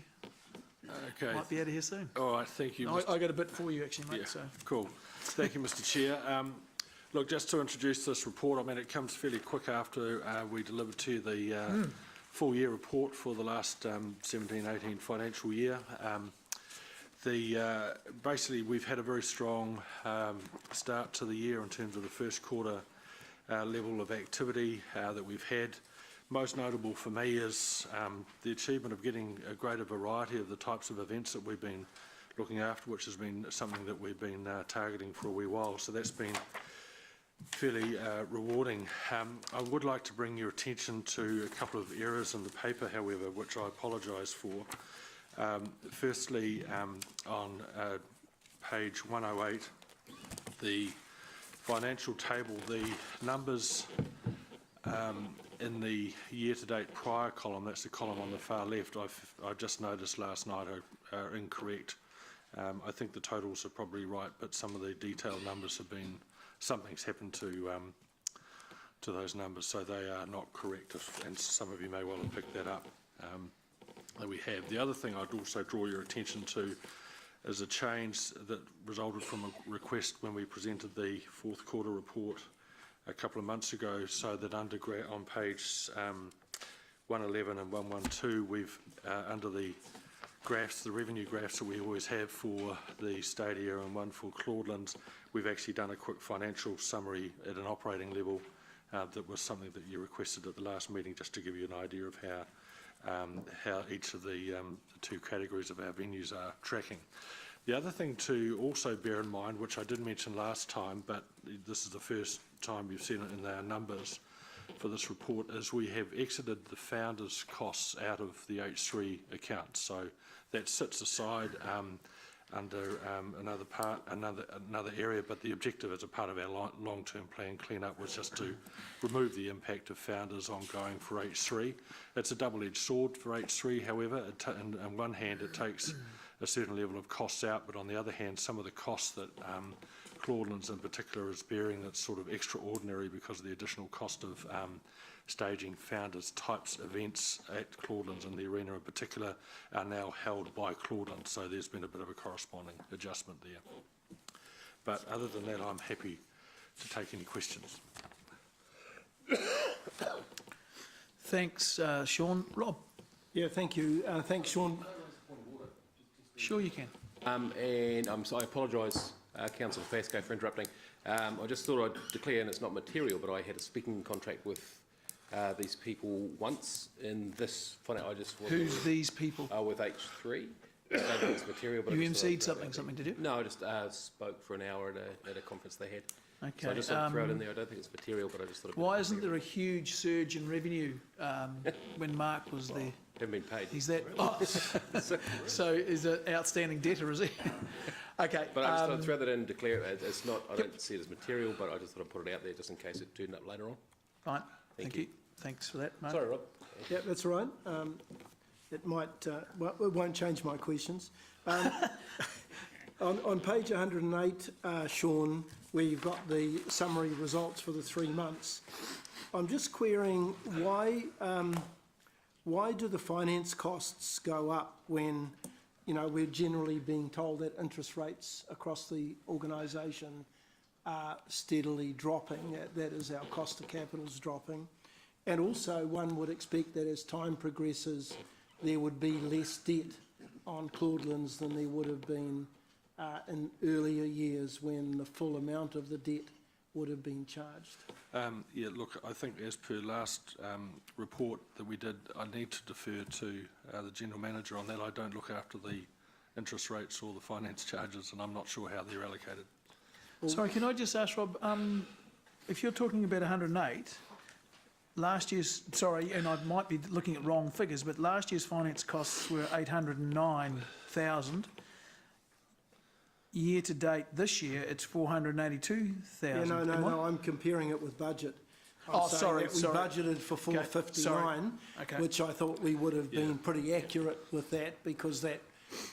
might be out of here soon. All right, thank you. I got a bit for you actually, mate. Yeah, So cool. Thank you, Mr. Chair. Look, just to introduce this report, I mean, it comes fairly quick after we delivered to you the full year report for the last 17-18 financial year. Basically, we've had a very strong start to the year in terms of the first quarter level of activity that we've had. Most notable for me is the achievement of getting a greater variety of the types of events that we've been looking after, which has been something that we've been targeting for a wee while. So that's been fairly rewarding. I would like to bring your attention to a couple of errors in the paper, however, which I apologise for. Firstly, on page 108, the financial table, the numbers in the year-to-date prior column, that's the column on the far left, I just noticed last night are incorrect. I think the totals are probably right, but some of the detailed numbers have been, something's happened to those numbers, so they are not correct, and some of you may well have picked that up. That we have. The other thing I'd also draw your attention to is a change that resulted from a request when we presented the fourth quarter report a couple of months ago, so that on page 111 and 112, we've under the graphs, the revenue graphs that we always have for the Stadia and one for Claudelands, we've actually done a quick financial summary at an operating level. That was something that you requested at the last meeting, just to give you an idea of how each of the two categories of our venues are tracking. The other thing to also bear in mind, which I did mention last time, but this is the first time you've seen it in our numbers for this report, is we have exited the founders' costs out of the H3 account. So that sits aside under another area, but the objective as a part of our long-term plan clean-up was just to remove the impact of founders ongoing for H3. It's a double-edged sword for H3, however. On one hand, it takes a certain level of costs out, but on the other hand, some of the costs that Claudelands in particular is bearing that's sort of extraordinary because of the additional cost of staging founders types events at Claudelands and the arena in particular are now held by Claudelands, so there's been a bit of a corresponding adjustment there. But other than that, I'm happy to take any questions. thanks, Sean. Rob? Yeah, thank you. Thanks, Sean. Sure you can. And I apologise, Councillor Pascoe, for interrupting. I just thought I'd declare, and it's not material, but I had a speaking contract with these people once in this. I just Who's these people? With H3. I don't think it's material, but you emceed something to do? No, I just spoke for an hour at a conference they had. Okay. So I just thought I'd throw it in there. I don't think it's material, but I just thought. Why isn't there a huge surge in revenue when Mark was there? Haven't been paid. He's that. Oh, so is an outstanding debtor, is he? Okay. But I just thought I'd throw that in and declare it. It's not. I don't see it as material, but I just thought I'd put it out there just in case it turned up later on. Right. Thank you. Thanks for that, Mark. Sorry, Rob. Yeah, that's right. It might, well, it won't change my questions. On page 108, Sean, where you've got the summary results for the 3 months, I'm just querying why do the finance costs go up when, you know, we're generally being told that interest rates across the organisation are steadily dropping, that is, our cost of capital is dropping. And also, one would expect that as time progresses, there would be less debt on Claudelands than there would have been in earlier years when the full amount of the debt would have been charged. Yeah, look, I think as per last report that we did, I need to defer to the General Manager on that. I don't look after the interest rates or the finance charges, and I'm not sure how they're allocated. Sorry, can I just ask, Rob, if you're talking about 108, last year's, sorry, and I might be looking at wrong figures, but last year's finance costs were 809,000. Year to date this year, it's 482,000. Yeah, no, I'm comparing it with budget. I'm saying sorry, that we budgeted for 459, which I thought we would have been pretty accurate with that, because that,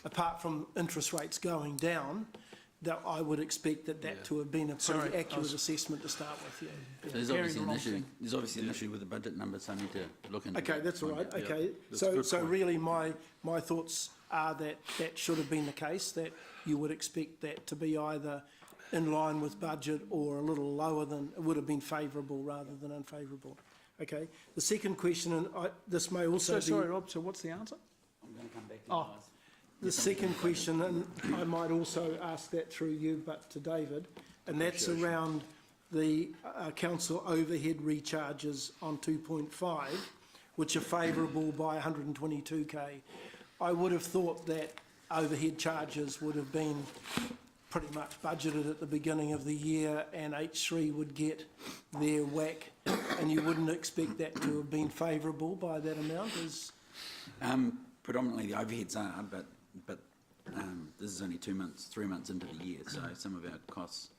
apart from interest rates going down, that I would expect that to have been a pretty accurate assessment to start with. Yeah. So there's obviously an issue. There's obviously an issue with the budget numbers. So I need to look into. Okay, that's all right. Okay, so really, my thoughts are that that should have been the case. That you would expect that to be either in line with budget or a little lower than it would have been favourable rather than unfavourable. Okay. The second question, and this may also be. Sorry, Rob. So what's the answer? I'm going to come back to you guys. The second question, and I might also ask that through you, but to David, and that's around the council overhead recharges on 2.5, which are favourable by 122k. I would have thought that overhead charges would have been pretty much budgeted at the beginning of the year, and H3 would get their whack, and you wouldn't expect that to have been favourable by that amount? Predominantly the overheads are, but this is only 3 months into the year, so some of our costs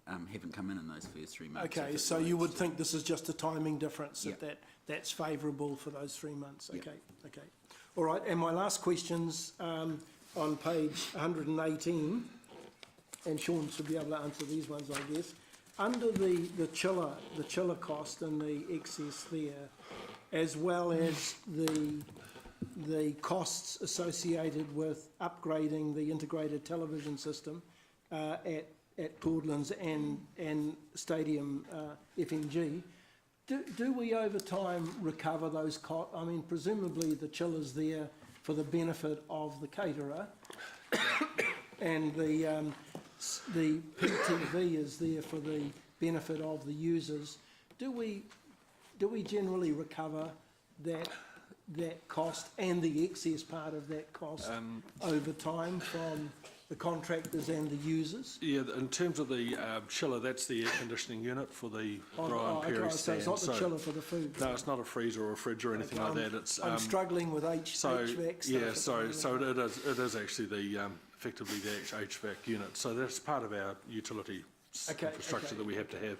haven't come in those first 3 months. Okay, so you would think this is just a timing difference, that's favourable for those 3 months? Okay, okay. All right, and my last question's on page 118, and Sean should be able to answer these ones, I guess. Under the chiller cost and the excess there, as well as the costs associated with upgrading the integrated television system at Claudelands and Stadium FMG, do we over time recover those costs? I mean, presumably the chiller's there for the benefit of the caterer and the PTV is there for the benefit of the users. Do we generally recover that cost and the excess part of that cost over time from the contractors and the users? Yeah, in terms of the chiller, that's the air conditioning unit for the Brian Perry stand. So it's not the chiller for the food? No, it's not a freezer or a fridge or anything like that. It's, I'm struggling with HVAC stuff. Yeah, so it is actually the effectively the HVAC unit. So that's part of our utility infrastructure that we have to have.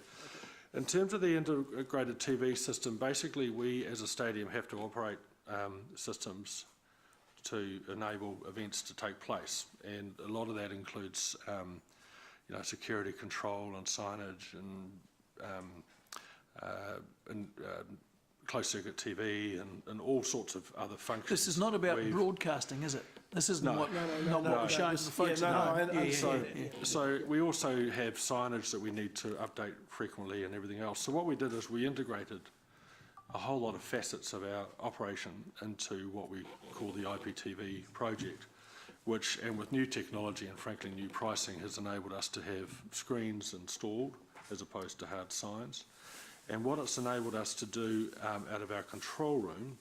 In terms of the integrated TV system, basically we as a stadium have to operate systems to enable events to take place, and a lot of that includes security control and signage and closed circuit TV and all sorts of other functions. This is not about broadcasting, is it? This isn't what we're showing to the folks at home. So we also have signage that we need to update frequently and everything else. So what we did is we integrated a whole lot of facets of our operation into what we call the IPTV project, which, and with new technology and frankly new pricing, has enabled us to have screens installed as opposed to hard signs. And what it's enabled us to do out of our control room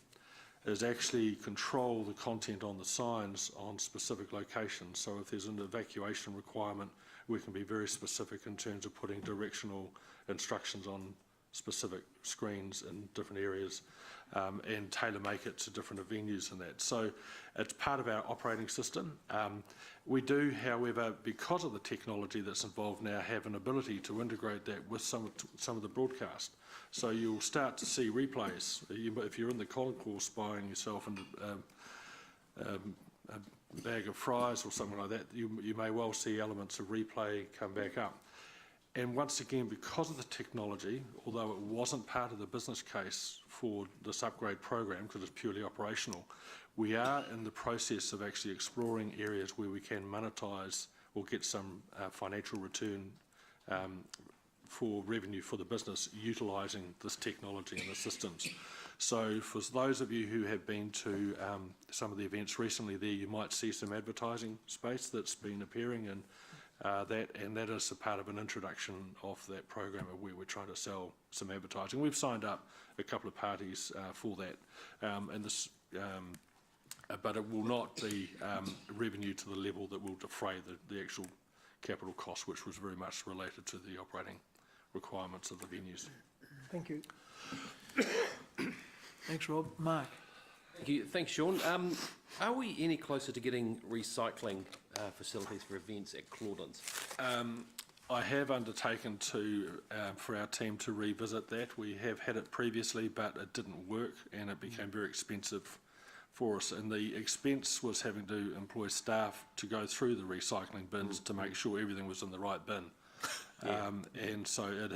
is actually control the content on the signs on specific locations. So if there's an evacuation requirement, we can be very specific in terms of putting directional instructions on specific screens in different areas and tailor make it to different venues and that. So it's part of our operating system. We do, however, because of the technology that's involved now, have an ability to integrate that with some of the broadcast. So you'll start to see replays. If you're in the concourse buying yourself a bag of fries or something like that, you may well see elements of replay come back up. And once again, because of the technology, although it wasn't part of the business case for this upgrade program, because it's purely operational, we are in the process of actually exploring areas where we can monetize or get some financial return for revenue for the business utilising this technology and the systems. So for those of you who have been to some of the events recently there, you might see some advertising space that's been appearing in that is a part of an introduction of that program where we're trying to sell some advertising. We've signed up a couple of parties for that, but it will not be revenue to the level that will defray the actual capital cost, which was very much related to the operating requirements of the venues. Thank you. Thanks, Rob. Mark. Thank you. Thanks, Sean. Are we any closer to getting recycling facilities for events at Claudelands? I have undertaken for our team to revisit that. We have had it previously, but it didn't work and it became very expensive for us. And the expense was having to employ staff to go through the recycling bins to make sure everything was in the right bin. And so it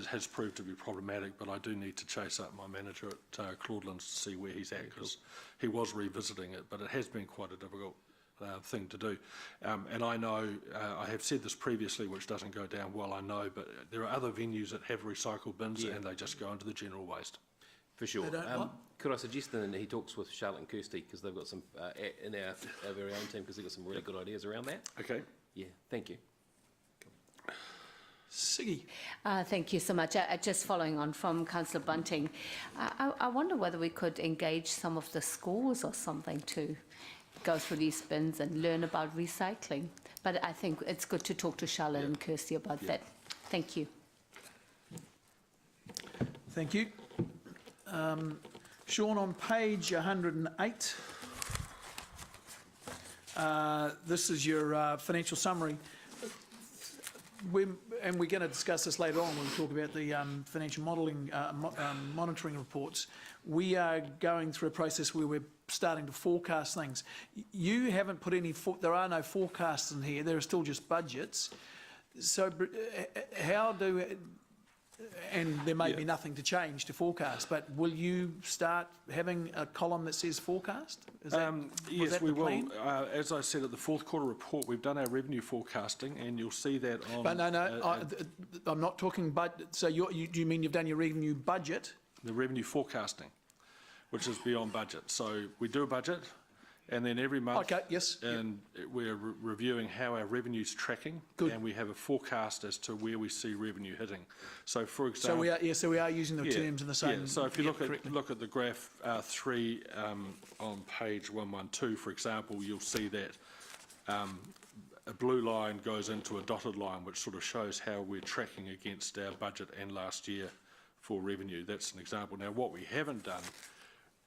has proved to be problematic, but I do need to chase up my manager at Claudelands to see where he's at, because he was revisiting it, but it has been quite a difficult thing to do. And I know, I have said this previously, which doesn't go down well, I know, but there are other venues that have recycle bins and they just go into the general waste. For sure. Could I suggest then he talks with Charlotte and Kirsty, because they've got some, in our very own team, because they've got some really good ideas around that. Okay. Yeah, thank you. Siggy. Thank you so much. Just following on from Councillor Bunting, I wonder whether we could engage some of the schools or something to go through these bins and learn about recycling. But I think it's good to talk to Charlotte and Kirsty about that. Thank you. Thank you. Sean, on page 108, this is your financial summary. We're going to discuss this later on when we talk about the financial modelling, monitoring reports. We are going through a process where we're starting to forecast things. You haven't put any, there are no forecasts in here, there are still just budgets. So how do, and there may be nothing to change to forecast, but will you start having a column that says forecast? Is that, yes, we will. As I said at the fourth quarter report, we've done our revenue forecasting, and you'll see that on... But I'm not talking budget. So do you mean you've done your revenue budget? The revenue forecasting, which is beyond budget. So we do a budget, and then every month, and we're reviewing how our revenue's tracking, and we have a forecast as to where we see revenue hitting. So, for example, so we are using the terms in the same. Yeah. So if you look at the graph 3 on page 112, for example, you'll see that a blue line goes into a dotted line, which sort of shows how we're tracking against our budget and last year for revenue. That's an example. Now, what we haven't done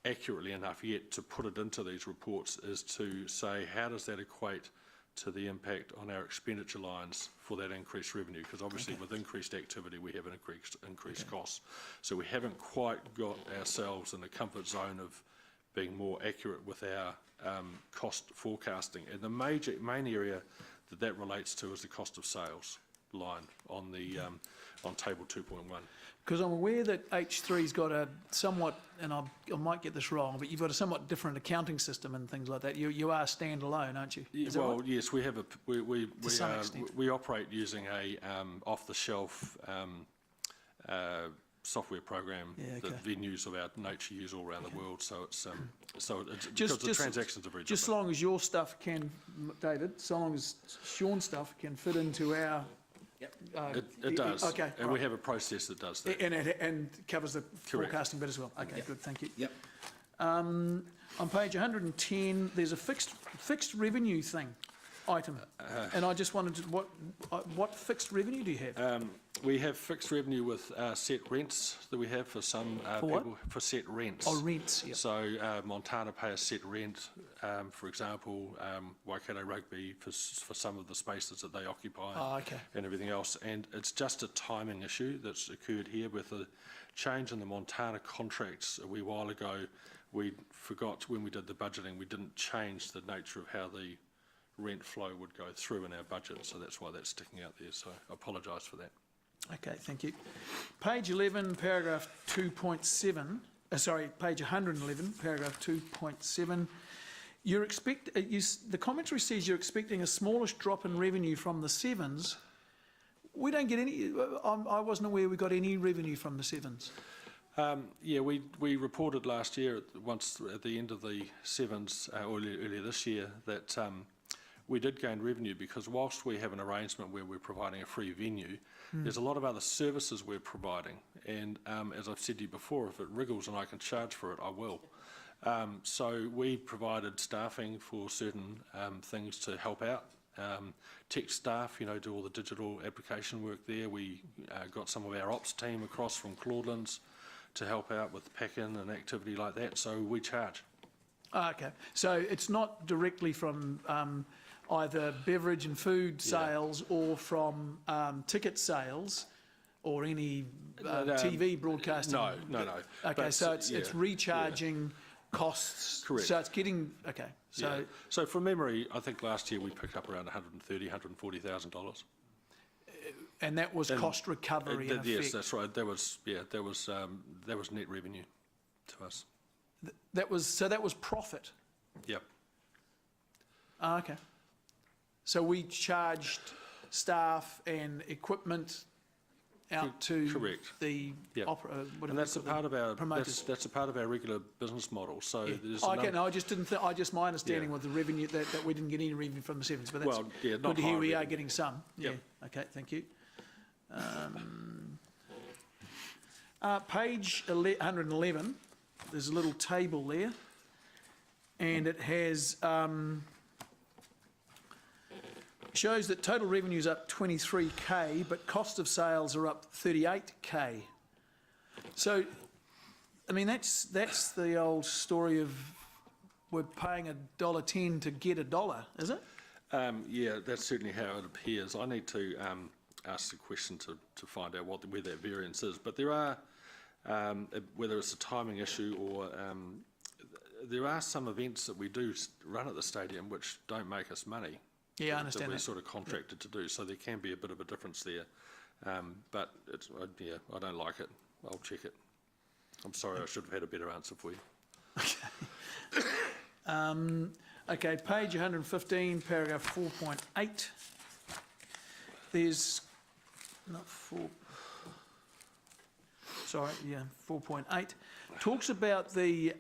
accurately enough yet to put it into these reports is to say how does that equate to the impact on our expenditure lines for that increased revenue, because obviously with increased activity we have an increased costs. So we haven't quite got ourselves in the comfort zone of being more accurate with our cost forecasting. And the main area that relates to is the cost of sales line on the on table 2.1. Because I'm aware that H3's got a somewhat, and I might get this wrong, but you've got a somewhat different accounting system and things like that. You are standalone, aren't you? Well, yes, we have we operate using a off-the-shelf software program that venues of our nature use all around the world. So it's because the transactions are very different. Just as long as your stuff can, David, so long as Sean's stuff can fit into our. It does. Okay. And we have a process that does that. And covers the forecasting bit as well. Okay, good, thank you. Yep. On page 110, there's a fixed revenue thing item, and I just wondered what fixed revenue do you have? We have fixed revenue with set rents that we have for some For what? people, for set rents. Oh, rents, yeah. So Montana pay a set rent, for example, Waikato Rugby for some of the spaces that they occupy. Oh, okay. And everything else. And it's just a timing issue that's occurred here with the change in the Montana contracts a wee while ago. We forgot when we did the budgeting, we didn't change the nature of how the rent flow would go through in our budget, so that's why that's sticking out there, so I apologise for that. Okay, thank you. Page 11, paragraph 2.7, page 111, paragraph 2.7. The commentary says you're expecting a smallish drop in revenue from the sevens. We don't get any, I wasn't aware we got any revenue from the sevens. Yeah, we reported last year, once at the end of the sevens, earlier this year, that we did gain revenue because whilst we have an arrangement where we're providing a free venue, there's a lot of other services we're providing. And as I've said to you before, if it wriggles and I can charge for it, I will. So we provided staffing for certain things to help out. Tech staff, do all the digital application work there. We got some of our ops team across from Claudelands to help out with pack-in and activity like that, so we charge. Okay, so it's not directly from either beverage and food sales or from ticket sales or any TV broadcasting? No. Okay, But, so it's recharging costs. Correct. So it's getting, okay, so... So from memory, I think last year we picked up around $140,000. And that was cost recovery in effect? Yes, that's right. That was net revenue to us. That was profit? Yep. Okay. So we charged staff and equipment out to the opera, and that's a part of our promoters. that's a part of our regular business model. So there's no, I just didn't. My understanding was the revenue that we didn't get any revenue from the sevens, but that's not good to hear. We revenue. are getting some. Yep. Yeah. Okay. Thank you. Page 111. There's a little table there, and it has. Shows that total revenue is up 23k, but cost of sales are up 38k. So, I mean, that's the old story of we're paying $1.10 to get $1, is it? Yeah, that's certainly how it appears. I need to ask the question to find out where that variance is. But there are, whether it's a timing issue or there are some events that we do run at the stadium which don't make us money. Yeah, I understand that. We're that. sort of contracted to do, so there can be a bit of a difference there. But it's, I don't like it. I'll check it. I'm sorry, I should have had a better answer for you. Okay, page 115, paragraph 4.8. There's not 4.8. Talks about the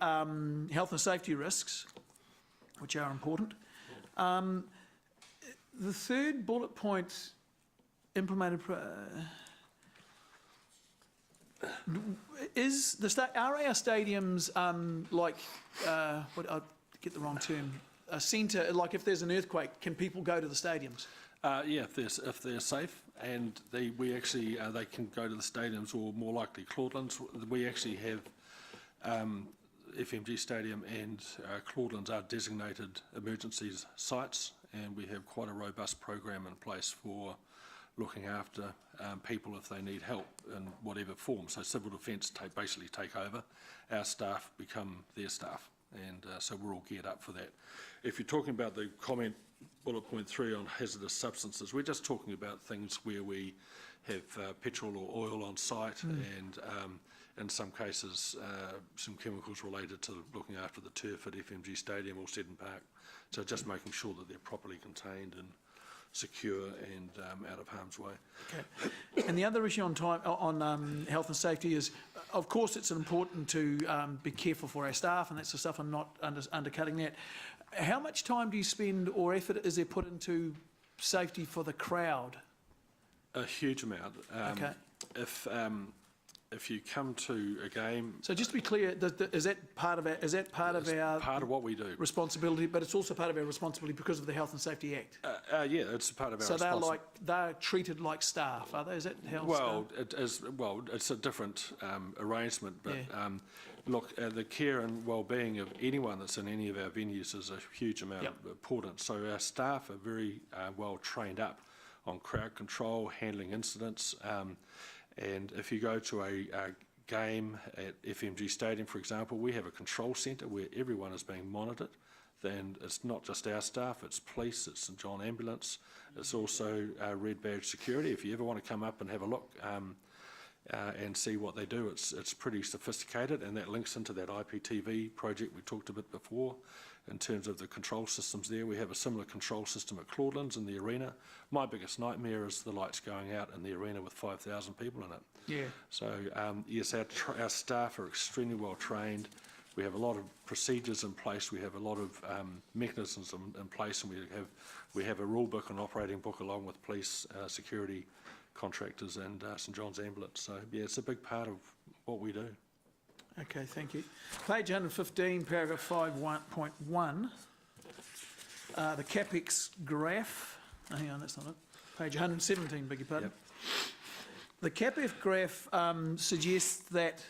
health and safety risks, which are important. The third bullet point, implemented, is are our stadiums I get the wrong term, a centre, like if there's an earthquake, can people go to the stadiums? Yeah, if they're safe, and we actually they can go to the stadiums, or more likely Claudelands. We actually have FMG Stadium and Claudelands are designated emergencies sites, and we have quite a robust program in place for looking after people if they need help in whatever form. So civil defence basically take over, our staff become their staff, and so we're all geared up for that. If you're talking about the comment, bullet point 3 on hazardous substances, we're just talking about things where we have petrol or oil on site, and in some cases some chemicals related to looking after the turf at FMG Stadium or Seddon Park. So just making sure that they're properly contained and secure and out of harm's way. Okay. And the other issue on health and safety is, of course, it's important to be careful for our staff, and that's the stuff. I'm not undercutting that. How much time do you spend or effort is there put into safety for the crowd? A huge amount. Okay. if you come to a game, So just to be clear, is that part of our part of what we do. responsibility, but it's also part of our responsibility because of the Health and Safety Act? Yeah, it's a part of our So responsibility. they're treated like staff, are they? Is that how? It's a different arrangement, but Yeah. look, the care and well-being of anyone that's in any of our venues is a huge amount of importance. So our staff are very well trained up on crowd control, handling incidents, and if you go to a game at FMG Stadium, for example, we have a control centre where everyone is being monitored. Then it's not just our staff, it's police, it's St John Ambulance, it's also Red Badge Security. If you ever want to come up and have a look and see what they do, it's pretty sophisticated, and that links into that IPTV project we talked about before. In terms of the control systems there, we have a similar control system at Claudelands in the arena. My biggest nightmare is the lights going out in the arena with 5,000 people in it. Yeah. So yes, our staff are extremely well trained. We have a lot of procedures in place. We have a lot of mechanisms in place, and we have a rule book and operating book along with police, security, contractors, and St John's Ambulance. So yeah, it's a big part of what we do. Okay, thank you. Page 115, paragraph 5.1. The CapEx graph. Oh, hang on, that's not it. Page 117, beg your pardon. Yep. The CapEx graph suggests that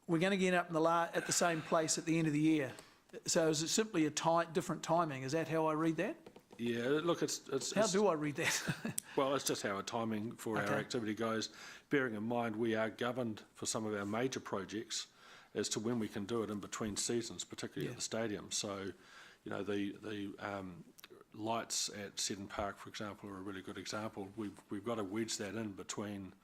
we're going to get up in at the same place at the end of the year. So is it simply a different timing? Is that how I read that? Yeah, look, How do I read that? well, it's just how our timing for our activity goes. Bearing in mind we are governed for some of our major projects as to when we can do it in between seasons, particularly at the stadium. So, you know, the lights at Seddon Park, for example, are a really good example. We've got to wedge that in between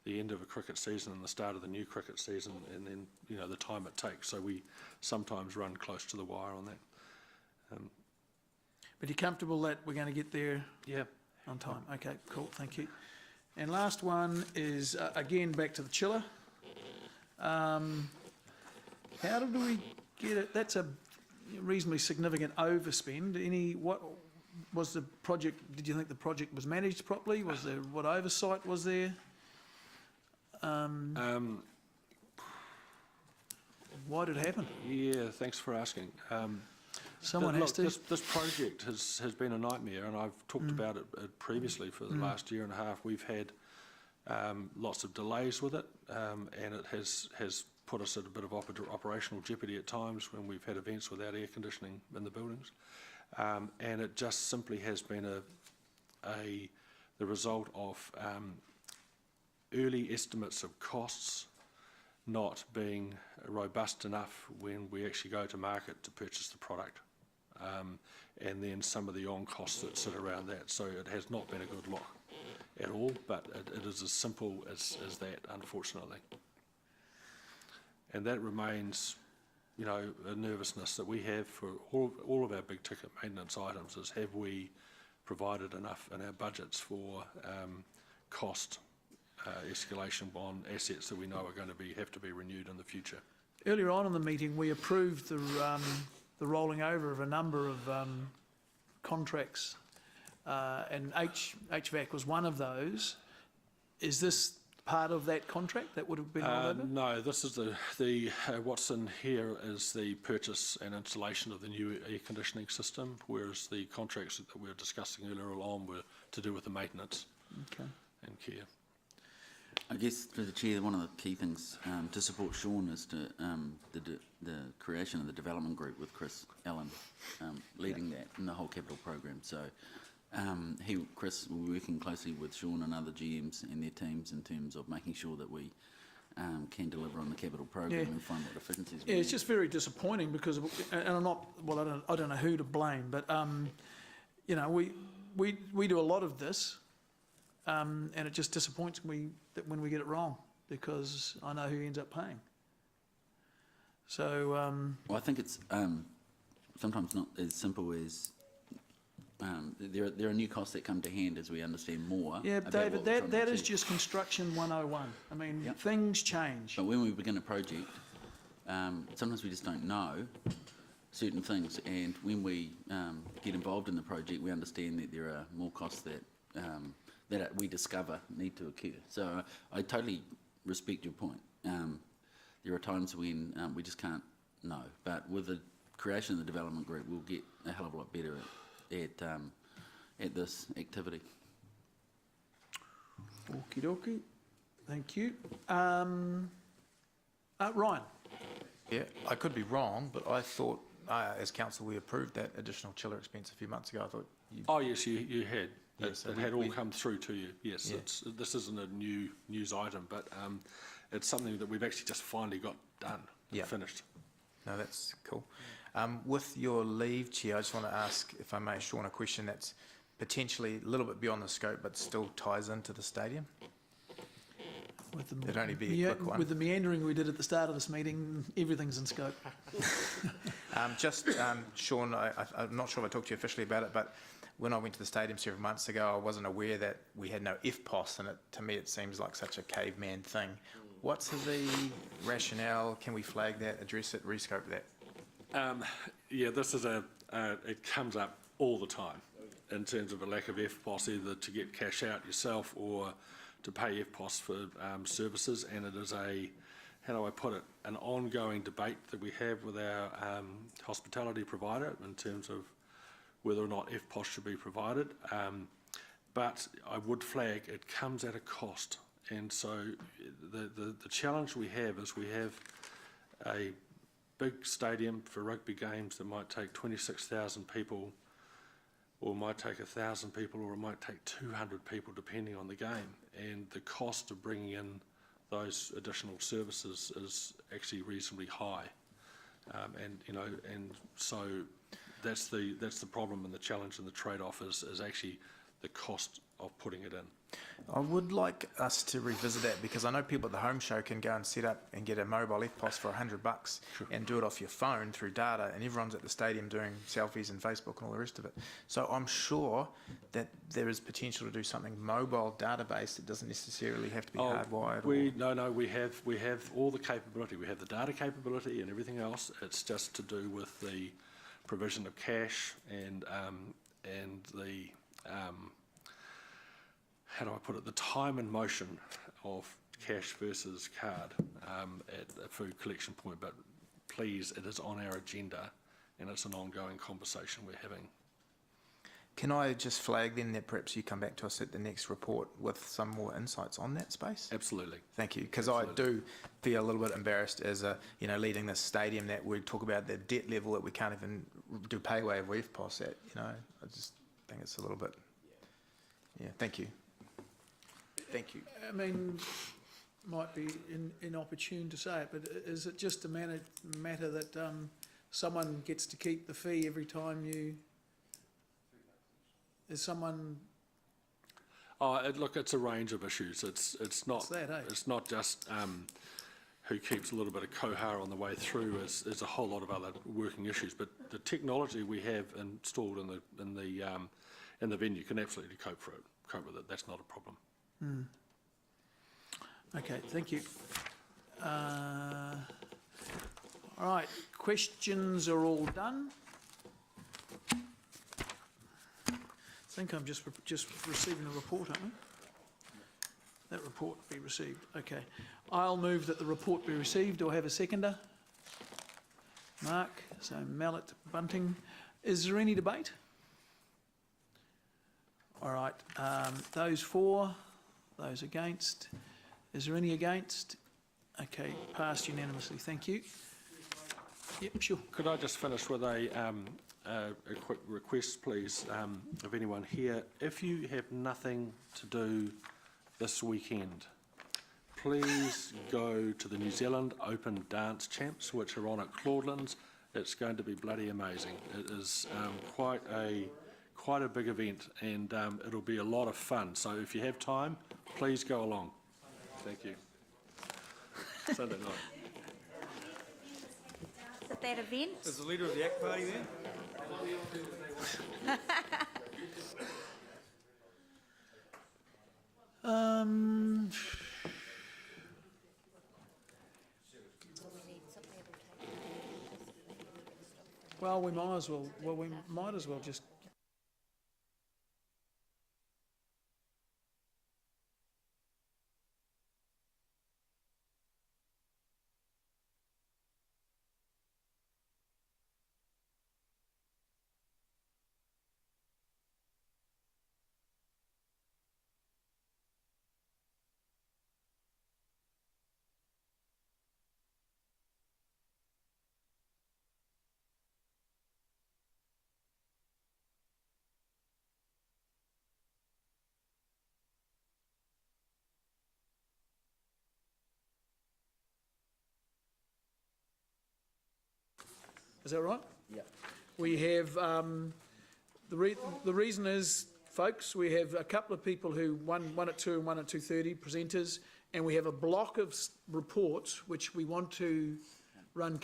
the end of a cricket season and the start of the new cricket season, and then, you know, the time it takes. So we sometimes run close to the wire on that. But you're comfortable that we're going to get there on time? Okay, cool, thank you. And last one is, again, back to the chiller. How did we get it? That's a reasonably significant overspend. What was the project? Did you think the project was managed properly? Was there, what oversight was there? Why did it happen? Yeah, thanks for asking. Someone has to. This project has been a nightmare, and I've talked about it previously for the last year and a half. We've had lots of delays with it, and it has put us at a bit of operational jeopardy at times when we've had events without air conditioning in the buildings. And it just simply has been the result of early estimates of costs not being robust enough when we actually go to market to purchase the product, and then some of the on-costs that sit around that. So it has not been a good look at all, but it is as simple as that, unfortunately. And that remains, you know, a nervousness that we have for all of our big ticket maintenance items, is have we provided enough in our budgets for cost escalation on assets that we know are going to have to be renewed in the future. Earlier on in the meeting, we approved the rolling over of a number of contracts, and HVAC was one of those. Is this part of that contract that would have been rolled over? No, this is the what's in here is the purchase and installation of the new air conditioning system, whereas the contracts that we were discussing earlier on were to do with the maintenance and care. I guess, through the Chair, one of the key things to support Sean is to the creation of the development group with Chris Allen leading that in the whole capital program. So Chris will be working closely with Sean and other GMs and their teams in terms of making sure that we can deliver on the capital program and find what efficiencies we need. It's just very disappointing because, and I'm not, well, I don't know who to blame, but you know, we do a lot of this. And it just disappoints me that when we get it wrong, because I know who ends up paying. So well, I think it's sometimes not as simple as there are new costs that come to hand as we understand more. Yeah, David, that is just construction 101. I mean, things change. But when we begin a project, sometimes we just don't know certain things, and when we get involved in the project, we understand that there are more costs that we discover need to occur. So I totally respect your point. There are times when we just can't know, but with the creation of the development group, we'll get a hell of a lot better at this activity. Okie dokie. Thank you. Ryan? Yeah, I could be wrong, but I thought, as council, we approved that additional chiller expense a few months ago. I thought you... Oh, yes, you had. Yes, It had all come through to you. Yes, Yeah. this isn't a new news item, but it's something that we've actually just finally got done, finished. No, that's cool. With your leave, Chair, I just want to ask, if I may, Sean, a question that's potentially a little bit beyond the scope, but still ties into the stadium. It'd only be a quick one. With the meandering we did at the start of this meeting, everything's in scope. Sean, I'm not sure if I talked to you officially about it, but when I went to the stadium several months ago, I wasn't aware that we had no FPOS, and to me it seems like such a caveman thing. What's the rationale? Can we flag that, address it, rescope that? Yeah, this is it comes up all the time in terms of a lack of FPOS, either to get cash out yourself or to pay FPOS for services, and it is how do I put it, an ongoing debate that we have with our hospitality provider in terms of whether or not FPOS should be provided. But I would flag it comes at a cost, and so the challenge we have is we have a big stadium for rugby games that might take 26,000 people, or might take 1,000 people, or it might take 200 people depending on the game, and the cost of bringing in those additional services is actually reasonably high, and so that's the problem and the challenge and the trade-off is actually the cost of putting it in. I would like us to revisit that, because I know people at the home show can go and set up and get a mobile FPOS for $100 and do it off your phone through data, and everyone's at the stadium doing selfies and Facebook and all the rest of it. So I'm sure that there is potential to do something mobile data-based. It doesn't necessarily have to be hardwired. We have all the capability. We have the data capability and everything else. It's just to do with the provision of cash and the how do I put it, the time and motion of cash versus card at a food collection point. But please, it is on our agenda, and it's an ongoing conversation we're having. Can I just flag then that perhaps you come back to us at the next report with some more insights on that space? Absolutely. Thank you, because I do feel a little bit embarrassed as leading this stadium that we talk about the debt level that we can't even do payway of FPOS at. I just think it's a little bit. Yeah. Thank you. Thank you. I mean, might be inopportune to say it, but is it just a matter that someone gets to keep the fee every time you? Is someone? Look, it's a range of issues. It's not. It's not just who keeps a little bit of cohar on the way through. There's a whole lot of other working issues. But the technology we have installed in the venue can absolutely cope with it. That's not a problem. Okay, thank you. All right, questions are all done. I think I'm just receiving a report, aren't we? That report be received. Okay. I'll move that the report be received. Do I have a seconder? Mark, so Mallet, Bunting. Is there any debate? All right. Those for? Those against? Is there any against? Okay, passed unanimously. Thank you. Yep, sure. Could I just finish with a quick request, please, of anyone here? If you have nothing to do this weekend, please go to the New Zealand Open Dance Champs, which are on at Claudelands. It's going to be bloody amazing. It is quite a big event, and it'll be a lot of fun. So if you have time, please go along. Thank you. Sunday night. At that event? Is the leader of the ACT Party there? Well, we might as well. Well, we might as well just Is that right? Yeah. We have, the reason is, folks, we have a couple of people who, one at 2 and one at 2:30, presenters, and we have a block of reports which we want to run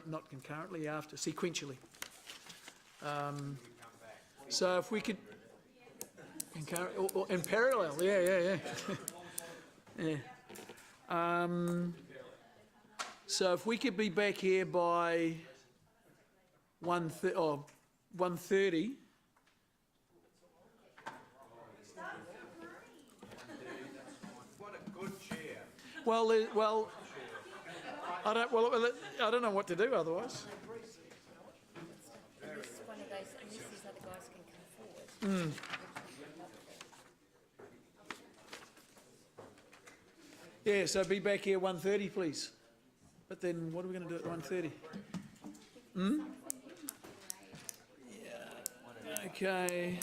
not concurrently, sequentially. So if we could, in parallel, yeah. So if we could be back here by 1:30. Well, I don't know what to do otherwise. Unless one of those, unless these other guys can come forward. Yeah, so be back here 1:30, please. But then what are we going to do at 1:30? Yeah. Okay.